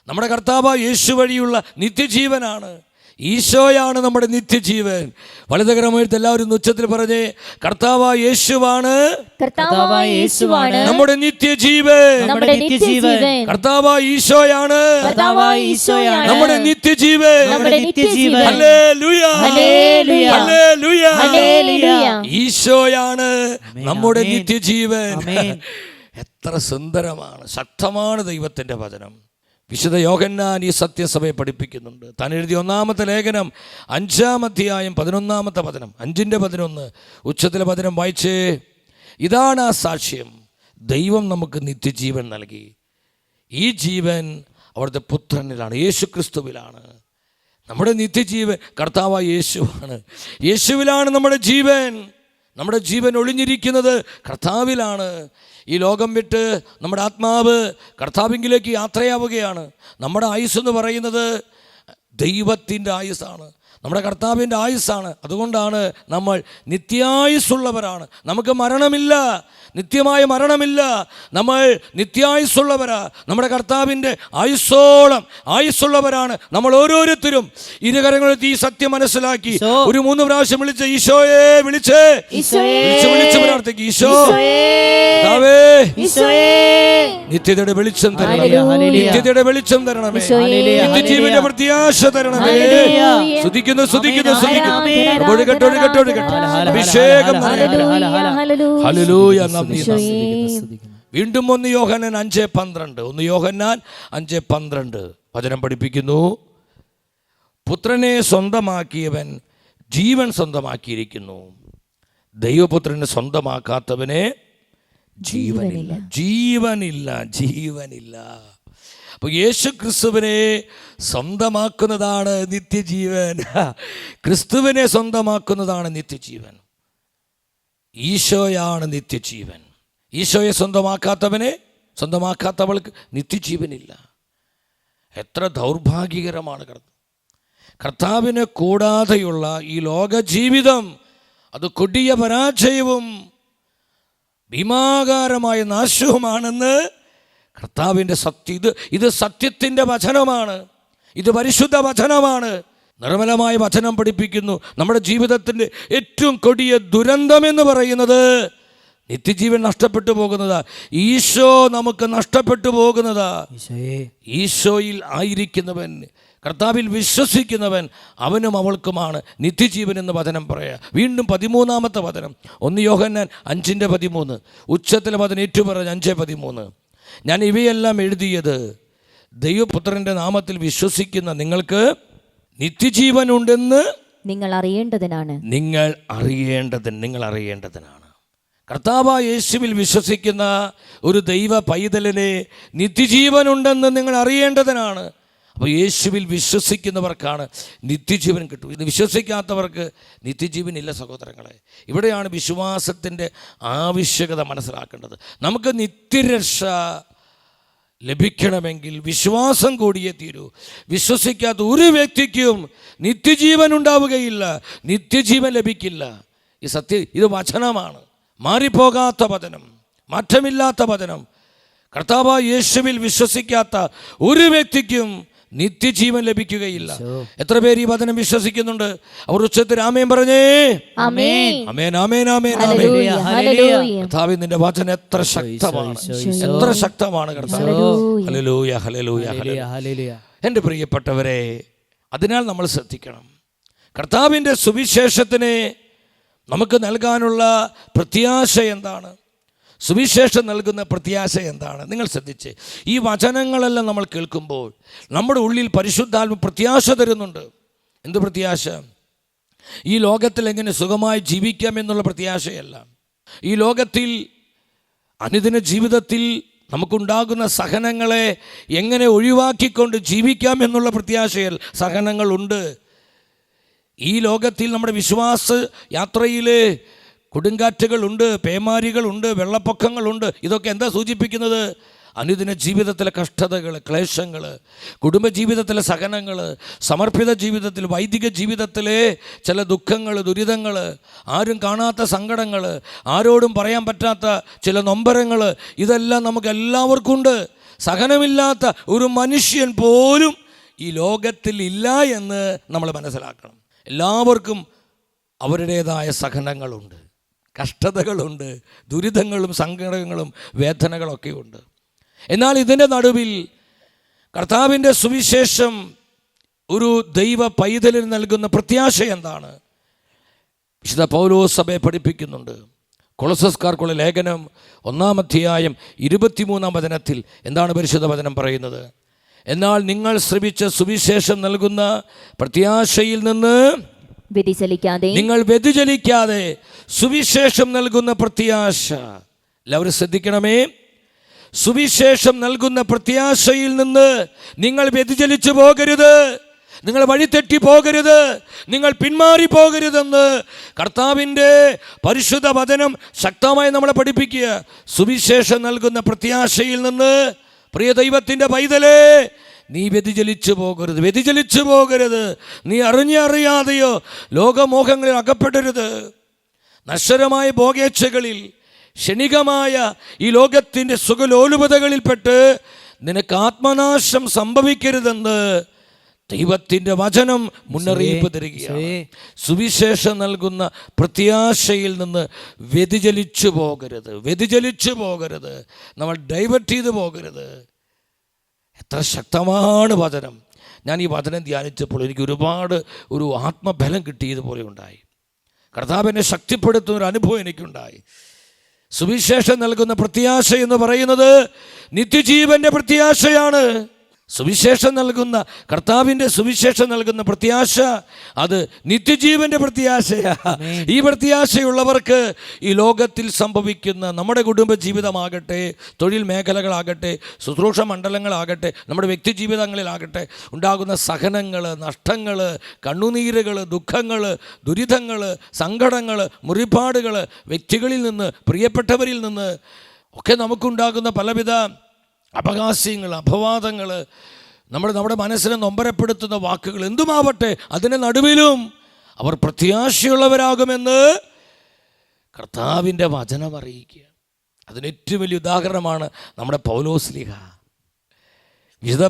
നമ്മുടെ കർത്താവായ യേശു വഴിയുള്ള നിത്യജീവനാണ്. ഈശോയാണ് നമ്മുടെ നിത്യജീവൻ. വലതുകരമായിട്ട് എല്ലാവരും ഉച്ചത്തിൽ പറഞ്ഞേ, കർത്താവായ യേശുവാണ് നമ്മുടെ നിത്യജീവൻ. കർത്താവായ ഈശോയാണ് നമ്മുടെ നിത്യജീവൻ. Hallelujah, hallelujah. ഈശോയാണ് നമ്മുടെ നിത്യജീവൻ. എത്ര സുന്ദരമാണ്, ശക്തമാണ് ദൈവത്തിൻ്റെ വചനം. വിശുദ്ധ യോഹന്നാൻ ഈ സത്യസഭയെ പഠിപ്പിക്കുന്നുണ്ട്. താൻ എഴുതിയ 1-ാമത്തെ ലേഖനം 5-ാം അധ്യായം 11-ാമത്തെ വചനം, 5-11 ഉച്ചത്തിലെ വചനം വായിച്ച്, ഇതാണ് ആ സാക്ഷ്യം, ദൈവം നമുക്ക് നിത്യജീവൻ നൽകി. ഈ ജീവൻ അവിടുത്തെ പുത്രനിലാണ്, യേശുക്രിസ്തുവിലാണ്. നമ്മുടെ നിത്യജീവൻ കർത്താവായ യേശുവാണ്. യേശുവിലാണ് നമ്മുടെ ജീവൻ. നമ്മുടെ ജീവൻ ഒളിഞ്ഞിരിക്കുന്നത് കർത്താവിലാണ്. ഈ ലോകം വിട്ട് നമ്മുടെ ആത്മാവ് കർത്താവിങ്കിലേക്ക് യാത്രയാവുകയാണ്. നമ്മുടെ ആയുസ് എന്ന് പറയുന്നത് ദൈവത്തിൻ്റെ ആയുസ്സാണ്, നമ്മുടെ കർത്താവിൻ്റെ ആയുസ്സാണ്. അതുകൊണ്ടാണ് നമ്മൾ നിത്യായുസ്സുള്ളവരാണ്. നമുക്ക് മരണമില്ല, നിത്യമായ മരണമില്ല. നമ്മൾ നിത്യായുസ്സുള്ളവരാ. നമ്മുടെ കർത്താവിൻ്റെ ആയുസ്സോളം ആയുസ്സുള്ളവരാണ് നമ്മൾ ഓരോരുത്തരും. ഇരുകരങ്ങളിൽ ഈ സത്യം മനസ്സിലാക്കി ഒരു 3 പ്രാവശ്യം വിളിച്ച് ഈശോയെ വിളിച്ച് പ്രാർത്ഥിക്കും. ഈശോ നിത്യതയുടെ വെളിച്ചം തരണമേ, നിത്യതയുടെ വെളിച്ചം തരണമേ, നിത്യജീവന്റെ പ്രത്യാശ തരണമേ. സ്തുതിക്കുന്നു, സ്തുതിക്കുന്നു, സ്തുതിക്കുന്നു. അഭിഷേകം. ഹല്ലേലൂയ. വീണ്ടും 1 യോഹന്നാൻ 5:12 1 യോഹന്നാൻ 5:12 വചനം പഠിപ്പിക്കുന്നു, പുത്രനെ സ്വന്തമാക്കിയവൻ ജീവൻ സ്വന്തമാക്കിയിരിക്കുന്നു, ദൈവപുത്രനെ സ്വന്തമാക്കാത്തവനെ ജീവനില്ല. ജീവനില്ല, ജീവനില്ല. അപ്പോൾ യേശു ക്രിസ്തുവിനെ സ്വന്തമാക്കുന്നതാണ് നിത്യജീവൻ. ക്രിസ്തുവിനെ സ്വന്തമാക്കുന്നതാണ് നിത്യജീവൻ. ഈശോയാണ് നിത്യജീവൻ. ഈശോയെ സ്വന്തമാക്കാത്തവൾക്ക് നിത്യജീവനില്ല. എത്ര ദൗർഭാഗ്യകരമാണ് കർത്താവിനെ കൂടാതെയുള്ള ഈ ലോക ജീവിതം. അത് കൊടിയ പരാജയവും ഭീമാകാരമായ നാശവുമാണെന്ന് കർത്താവിൻ്റെ ഇത് സത്യത്തിൻ്റെ വചനമാണ്. ഇത് പരിശുദ്ധ വചനമാണ്. നിർമ്മലമായ വചനം പഠിപ്പിക്കുന്നു, നമ്മുടെ ജീവിതത്തിൻ്റെ ഏറ്റവും കൊടിയ ദുരന്തമെന്ന് പറയുന്നത് നിത്യജീവൻ നഷ്ടപ്പെട്ടു പോകുന്നതാ. ഈശോ നമുക്ക് നഷ്ടപ്പെട്ടു പോകുന്നതാ. ഈശോയിൽ ആയിരിക്കുന്നവൻ, കർത്താവിൽ വിശ്വസിക്കുന്നവൻ, അവനും അവൾക്കുമാണ് നിത്യജീവൻ എന്ന് വചനം പറയാം. വീണ്ടും 13-ാമത്തെ വചനം 1 യോഹന്നാൻ 5:13 ഉച്ചത്തിലെ വചനം ഏറ്റുപറഞ്ഞ് 5:13 ഞാൻ ഇവയെല്ലാം എഴുതിയത് ദൈവപുത്രൻ്റെ നാമത്തിൽ വിശ്വസിക്കുന്ന നിങ്ങൾക്ക് നിത്യജീവനുണ്ടെന്ന് നിങ്ങൾ അറിയേണ്ടതിനാണ്. കർത്താവായ യേശുവിൽ വിശ്വസിക്കുന്ന ഒരു ദൈവ പൈതലിനെ നിത്യജീവനുണ്ടെന്ന് നിങ്ങൾ അറിയേണ്ടതിനാണ്. അപ്പോൾ യേശുവിൽ വിശ്വസിക്കുന്നവർക്കാണ് നിത്യജീവൻ കിട്ടും. ഇത് വിശ്വസിക്കാത്തവർക്ക് നിത്യജീവൻ ഇല്ല സഹോദരങ്ങളെ. ഇവിടെയാണ് വിശ്വാസത്തിൻ്റെ ആവശ്യകത മനസ്സിലാക്കേണ്ടത്. നമുക്ക് നിത്യരക്ഷ ലഭിക്കണമെങ്കിൽ വിശ്വാസം കൂടിയേ തീരൂ. വിശ്വസിക്കാത്ത ഒരു വ്യക്തിക്കും നിത്യജീവൻ ഉണ്ടാവുകയില്ല, നിത്യജീവൻ ലഭിക്കില്ല. ഇത് വചനമാണ്, മാറിപ്പോകാത്ത വചനം, മാറ്റമില്ലാത്ത വചനം. കർത്താവായ യേശുവിൽ വിശ്വസിക്കാത്ത ഒരു വ്യക്തിക്കും നിത്യജീവൻ ലഭിക്കുകയില്ല. എത്ര പേര് ഈ വചനം വിശ്വസിക്കുന്നുണ്ട്? അവർ ഉച്ചത്തിൽ ആമേൻ പറഞ്ഞേ. ആമേൻ, ആമേൻ, ആമേൻ, ആമേൻ. കർത്താവേ, നിന്റെ വചനം എത്ര ശക്തമാണ്, എത്ര ശക്തമാണ് കർത്താവേ. Hallelujah, hallelujah, hallelujah. എൻ്റെ പ്രിയപ്പെട്ടവരെ, അതിനാൽ നമ്മൾ ശ്രദ്ധിക്കണം. കർത്താവിൻ്റെ സുവിശേഷത്തിന് നമുക്ക് നൽകാനുള്ള പ്രത്യാശ എന്താണ്? സുവിശേഷം നൽകുന്ന പ്രത്യാശ എന്താണ്? നിങ്ങൾ ശ്രദ്ധിച്ച്, ഈ വചനങ്ങളെല്ലാം നമ്മൾ കേൾക്കുമ്പോൾ നമ്മുടെ ഉള്ളിൽ പരിശുദ്ധാത്മ പ്രത്യാശ തരുന്നുണ്ട്. എന്ത് പ്രത്യാശ? ഈ ലോകത്തിൽ എങ്ങനെ സുഖമായി ജീവിക്കാം എന്നുള്ള പ്രത്യാശയല്ല. ഈ ലോകത്തിൽ അനുദിന ജീവിതത്തിൽ നമുക്കുണ്ടാകുന്ന സഹനങ്ങളെ എങ്ങനെ ഒഴിവാക്കിക്കൊണ്ട് ജീവിക്കാം എന്നുള്ള പ്രത്യാശയിൽ സഹനങ്ങളുണ്ട്. ഈ ലോകത്തിൽ നമ്മുടെ വിശ്വാസ യാത്രയിൽ കൊടുങ്കാറ്റുകളുണ്ട്, പേമാരികളുണ്ട്, വെള്ളപ്പൊക്കങ്ങളുണ്ട്. ഇതൊക്കെ എന്താ സൂചിപ്പിക്കുന്നത്? അനുദിന ജീവിതത്തിലെ കഷ്ടതകൾ, ക്ലേശങ്ങൾ, കുടുംബജീവിതത്തിലെ സഹനങ്ങൾ, സമർപ്പിത ജീവിതത്തിൽ, വൈദിക ജീവിതത്തിലെ ചില ദുഃഖങ്ങൾ, ദുരിതങ്ങൾ, ആരും കാണാത്ത സങ്കടങ്ങൾ, ആരോടും പറയാൻ പറ്റാത്ത ചില നൊമ്പരങ്ങൾ, ഇതെല്ലാം നമുക്ക് എല്ലാവർക്കും ഉണ്ട്. സഹനമില്ലാത്ത ഒരു മനുഷ്യൻ പോലും ഈ ലോകത്തിൽ ഇല്ല എന്ന് നമ്മൾ മനസ്സിലാക്കണം. എല്ലാവർക്കും അവരുടേതായ സഹനങ്ങളുണ്ട്, കഷ്ടതകളുണ്ട്, ദുരിതങ്ങളും സങ്കടങ്ങളും വേദനകളൊക്കെ ഉണ്ട്. എന്നാൽ ഇതിൻ്റെ നടുവിൽ കർത്താവിൻ്റെ സുവിശേഷം ഒരു ദൈവ പൈതലിന് നൽകുന്ന പ്രത്യാശ എന്താണ്? വിശുദ്ധ പൗലോസ് സഭയെ പഠിപ്പിക്കുന്നുണ്ട്. കൊളോസ്യർക്കുള്ള ലേഖനം 1-ാം അധ്യായം 23-ാം വചനത്തിൽ എന്താണ് പരിശുദ്ധ വചനം പറയുന്നത്? എന്നാൽ നിങ്ങൾ ശ്രവിച്ച സുവിശേഷം നൽകുന്ന പ്രത്യാശയിൽ നിന്ന് നിങ്ങൾ വ്യതിചലിക്കാതെ സുവിശേഷം നൽകുന്ന പ്രത്യാശ. എല്ലാവരും ശ്രദ്ധിക്കണമേ. സുവിശേഷം നൽകുന്ന പ്രത്യാശയിൽ നിന്ന് നിങ്ങൾ വ്യതിചലിച്ചു പോകരുത്, നിങ്ങൾ വഴിതെറ്റി പോകരുത്, നിങ്ങൾ പിന്മാറി പോകരുതെന്ന് കർത്താവിൻ്റെ പരിശുദ്ധ വചനം ശക്തമായി നമ്മളെ പഠിപ്പിക്കുക. സുവിശേഷം നൽകുന്ന പ്രത്യാശയിൽ നിന്ന് പ്രിയ ദൈവത്തിൻ്റെ പൈതലേ, നീ വ്യതിചലിച്ചു പോകരുത്, വ്യതിചലിച്ചു പോകരുത്. നീ അറിഞ്ഞറിയാതെയോ ലോകമോഹങ്ങളിൽ അകപ്പെടരുത്. നശ്വരമായ ഭോഗേച്ഛകളിൽ, ക്ഷണികമായ ഈ ലോകത്തിൻ്റെ സുഖലോലുപതകളിൽപ്പെട്ട് നിനക്ക് ആത്മനാശം സംഭവിക്കരുതെന്ന് ദൈവത്തിൻ്റെ വചനം മുന്നറിയിപ്പ് തരികയാണ്. സുവിശേഷം നൽകുന്ന പ്രത്യാശയിൽ നിന്ന് വ്യതിചലിച്ചു പോകരുത്, വ്യതിചലിച്ചു പോകരുത്, നമ്മൾ ഡൈവേർട്ട് ചെയ്തു പോകരുത്. എത്ര ശക്തമാണ് വചനം! ഞാൻ ഈ വചനം ധ്യാനിച്ചപ്പോൾ എനിക്ക് ഒരുപാട് ഒരു ആത്മബലം കിട്ടിയതുപോലെ ഉണ്ടായി. കർത്താവിനെ ശക്തിപ്പെടുത്തുന്ന ഒരു അനുഭവം എനിക്കുണ്ടായി. സുവിശേഷം നൽകുന്ന പ്രത്യാശ എന്ന് പറയുന്നത് നിത്യജീവന്റെ പ്രത്യാശയാണ്. സുവിശേഷം നൽകുന്ന കർത്താവിൻ്റെ സുവിശേഷം നൽകുന്ന പ്രത്യാശ അത് നിത്യജീവന്റെ പ്രത്യാശയാണ്. ഈ പ്രത്യാശയുള്ളവർക്ക് ഈ ലോകത്തിൽ സംഭവിക്കുന്ന നമ്മുടെ കുടുംബ ജീവിതമാകട്ടെ, തൊഴിൽ മേഖലകളാകട്ടെ, ശുശ്രൂഷ മണ്ഡലങ്ങളാകട്ടെ, നമ്മുടെ വ്യക്തി ജീവിതങ്ങളിലാകട്ടെ ഉണ്ടാകുന്ന സഹനങ്ങൾ, നഷ്ടങ്ങൾ, കണ്ണുനീരുകൾ, ദുഃഖങ്ങൾ, ദുരിതങ്ങൾ, സങ്കടങ്ങൾ, മുറിപ്പാടുകൾ, വ്യക്തികളിൽ നിന്ന്, പ്രിയപ്പെട്ടവരിൽ നിന്ന് ഒക്കെ നമുക്കുണ്ടാകുന്ന പലവിധ അപഹാസ്യങ്ങൾ, അപവാദങ്ങൾ, നമ്മുടെ മനസ്സിനെ നൊമ്പരപ്പെടുത്തുന്ന വാക്കുകൾ എന്തുമാവട്ടെ, അതിന് നടുവിലും അവർ പ്രത്യാശയുള്ളവരാകുമെന്ന് കർത്താവിൻ്റെ വചനം അറിയിക്കുക. അതിന് ഏറ്റവും വലിയ ഉദാഹരണമാണ് നമ്മുടെ പൗലോസ്ലീഹ. വിശുദ്ധ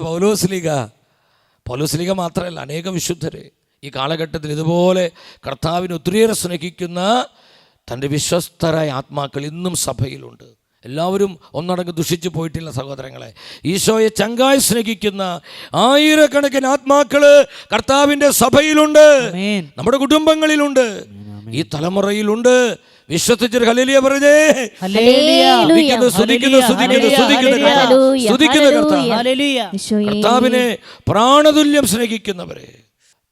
പൗലോസ്ലീഹ മാത്രമല്ല, അനേകം വിശുദ്ധർ ഈ കാലഘട്ടത്തിൽ ഇതുപോലെ കർത്താവിന് ഒത്തിരിയേറെ സ്നേഹിക്കുന്ന തൻ്റെ വിശ്വസ്തരായ ആത്മാക്കൾ ഇന്നും സഭയിലുണ്ട്. എല്ലാവരും ഒന്നടങ്കം ദുഷിച്ചു പോയിട്ടില്ല സഹോദരങ്ങളെ. ഈശോയെ ചങ്കായി സ്നേഹിക്കുന്ന ആയിരക്കണക്കിന് ആത്മാക്കള് കർത്താവിൻ്റെ സഭയിലുണ്ട്, നമ്മുടെ കുടുംബങ്ങളിലുണ്ട്, ഈ തലമുറയിലുണ്ട്. വിശ്വസിച്ചൊരു ഹല്ലേലൂയ പറഞ്ഞേ. കർത്താവിനെ പ്രാണതുല്യം സ്നേഹിക്കുന്നവരെ,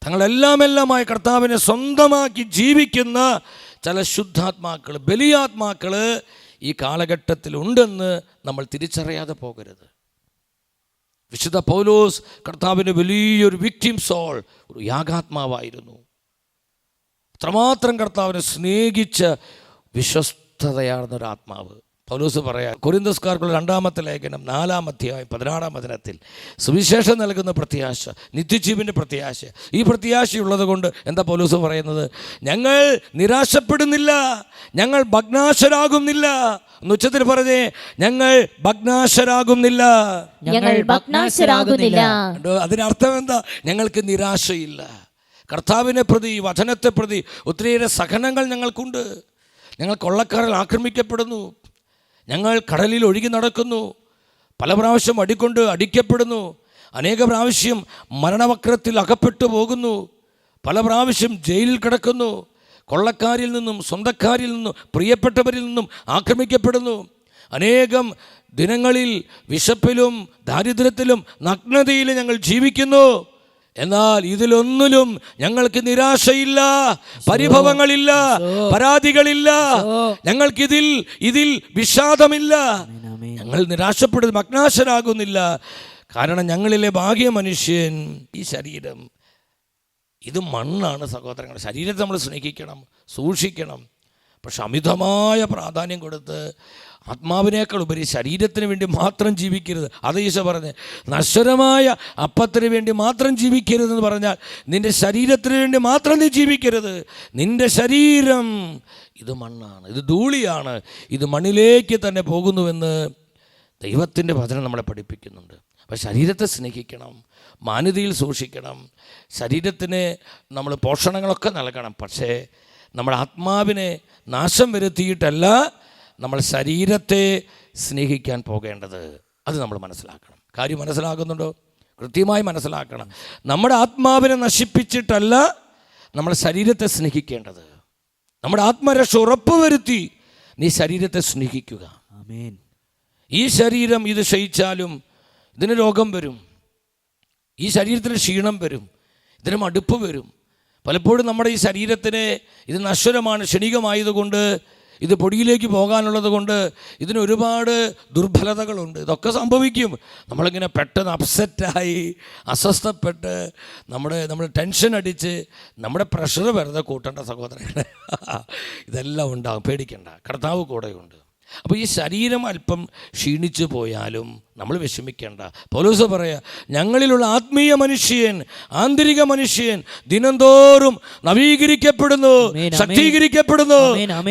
തങ്ങളെല്ലാമെല്ലാമായി കർത്താവിനെ സ്വന്തമാക്കി ജീവിക്കുന്ന ചില ശുദ്ധാത്മാക്കൾ, ബലിയാത്മാക്കൾ ഈ കാലഘട്ടത്തിൽ ഉണ്ടെന്ന് നമ്മൾ തിരിച്ചറിയാതെ പോകരുത്. വിശുദ്ധ പൗലോസ് കർത്താവിൻ്റെ വലിയൊരു വിക്ടിം സോൾ, ഒരു യാഗാത്മാവായിരുന്നു. അത്രമാത്രം കർത്താവിനെ സ്നേഹിച്ച വിശ്വസ്തതയാർന്നൊരാത്മാവ്. പൗലോസ് പറയാം, കൊരിന്ത്യസ്കാർക്കുള്ള 2-ാമത്തെ ലേഖനം 4-ാം അധ്യായം 16-ാം വചനത്തിൽ സുവിശേഷം നൽകുന്ന പ്രത്യാശ, നിത്യജീവൻ്റെ പ്രത്യാശ. ഈ പ്രത്യാശയുള്ളത് കൊണ്ട് എന്താ പൗലോസ് പറയുന്നത്? ഞങ്ങൾ നിരാശപ്പെടുന്നില്ല, ഞങ്ങൾ ഭഗ്നാശരാകുന്നില്ല. ഒന്ന് ഉച്ചത്തിൽ പറഞ്ഞേ, ഞങ്ങൾ ഭഗ്നാശരാകുന്നില്ല. അതിനർത്ഥം എന്താ? ഞങ്ങൾക്ക് നിരാശയില്ല. കർത്താവിനെ പ്രതി, വചനത്തെ പ്രതി ഒത്തിരിയേറെ സഹനങ്ങൾ ഞങ്ങൾക്കുണ്ട്. ഞങ്ങൾ കൊള്ളക്കാരിൽ ആക്രമിക്കപ്പെടുന്നു, ഞങ്ങൾ കടലിൽ ഒഴുകി നടക്കുന്നു, പല പ്രാവശ്യം അടികൊണ്ട് അടിക്കപ്പെടുന്നു, അനേക പ്രാവശ്യം മരണവക്രത്തിൽ അകപ്പെട്ടു പോകുന്നു, പല പ്രാവശ്യം ജയിലിൽ കിടക്കുന്നു, കൊള്ളക്കാരിൽ നിന്നും സ്വന്തക്കാരിൽ നിന്നും പ്രിയപ്പെട്ടവരിൽ നിന്നും ആക്രമിക്കപ്പെടുന്നു, അനേകം ദിനങ്ങളിൽ വിശപ്പിലും ദാരിദ്ര്യത്തിലും നഗ്നതയിലും ഞങ്ങൾ ജീവിക്കുന്നു. എന്നാൽ ഇതിലൊന്നിലും ഞങ്ങൾക്ക് നിരാശയില്ല, പരിഭവങ്ങളില്ല, പരാതികളില്ല, ഞങ്ങൾക്കിതിൽ വിഷാദമില്ല. ഞങ്ങൾ നിരാശപ്പെടുന്ന ഭഗ്നാശരാകുന്നില്ല. കാരണം ഞങ്ങളിലെ ഭാഗ്യ മനുഷ്യൻ, ഈ ശരീരം, ഇത് മണ്ണാണ് സഹോദരങ്ങൾ. ശരീരത്തെ നമ്മൾ സ്നേഹിക്കണം, സൂക്ഷിക്കണം. പക്ഷെ അമിതമായ പ്രാധാന്യം കൊടുത്ത് ആത്മാവിനേക്കാൾ ഉപരി ശരീരത്തിന് വേണ്ടി മാത്രം ജീവിക്കരുത്. അത് ഈശോ പറഞ്ഞ്, നശ്വരമായ അപ്പത്തിന് വേണ്ടി മാത്രം ജീവിക്കരുതെന്ന് പറഞ്ഞാൽ നിൻ്റെ ശരീരത്തിന് വേണ്ടി മാത്രം നീ ജീവിക്കരുത്. നിൻ്റെ ശരീരം ഇത് മണ്ണാണ്, ഇത് ധൂളിയാണ്, ഇത് മണ്ണിലേക്ക് തന്നെ പോകുന്നുവെന്ന് ദൈവത്തിൻ്റെ വചനം നമ്മളെ പഠിപ്പിക്കുന്നുണ്ട്. അപ്പോൾ ശരീരത്തെ സ്നേഹിക്കണം, മാന്യതയിൽ സൂക്ഷിക്കണം, ശരീരത്തിന് നമ്മൾ പോഷണങ്ങളൊക്കെ നൽകണം. പക്ഷേ നമ്മുടെ ആത്മാവിനെ നാശം വരുത്തിയിട്ടല്ല നമ്മൾ ശരീരത്തെ സ്നേഹിക്കാൻ പോകേണ്ടത്. അത് നമ്മൾ മനസ്സിലാക്കണം. കാര്യം മനസ്സിലാക്കുന്നുണ്ടോ? കൃത്യമായി മനസ്സിലാക്കണം. നമ്മുടെ ആത്മാവിനെ നശിപ്പിച്ചിട്ടല്ല നമ്മൾ ശരീരത്തെ സ്നേഹിക്കേണ്ടത്. നമ്മുടെ ആത്മരക്ഷ ഉറപ്പുവരുത്തി നീ ശരീരത്തെ സ്നേഹിക്കുക. ആമേൻ. ഈ ശരീരം ഇത് ക്ഷയിച്ചാലും ഇതിന് രോഗം വരും, ഈ ശരീരത്തിന് ക്ഷീണം വരും, ഇതിന് മടുപ്പ് വരും. പലപ്പോഴും നമ്മുടെ ഈ ശരീരത്തിന് ഇത് നശ്വരമാണ്, ക്ഷണികമായതുകൊണ്ട്, ഇത് പൊടിയിലേക്ക് പോകാനുള്ളത് കൊണ്ട് ഇതിന് ഒരുപാട് ദുർബലതകളുണ്ട്. ഇതൊക്കെ സംഭവിക്കും. നമ്മളിങ്ങനെ പെട്ടെന്ന് അപ്സെറ്റായി അസ്വസ്ഥപ്പെട്ട് നമ്മൾ ടെൻഷൻ അടിച്ച് നമ്മുടെ പ്രഷർ വെറുതെ കൂട്ടേണ്ട സഹോദരങ്ങളെ. ഇതെല്ലാം ഉണ്ടാകും, പേടിക്കണ്ട, കർത്താവ് കൂടെയുണ്ട്. അപ്പോൾ ഈ ശരീരം അല്പം ക്ഷീണിച്ചു പോയാലും നമ്മൾ വിഷമിക്കേണ്ട. പൗലോസ് പറയാ, ഞങ്ങളിലുള്ള ആത്മീയ മനുഷ്യൻ, ആന്തരിക മനുഷ്യൻ ദിനംതോറും നവീകരിക്കപ്പെടുന്നു, ശക്തീകരിക്കപ്പെടുന്നു,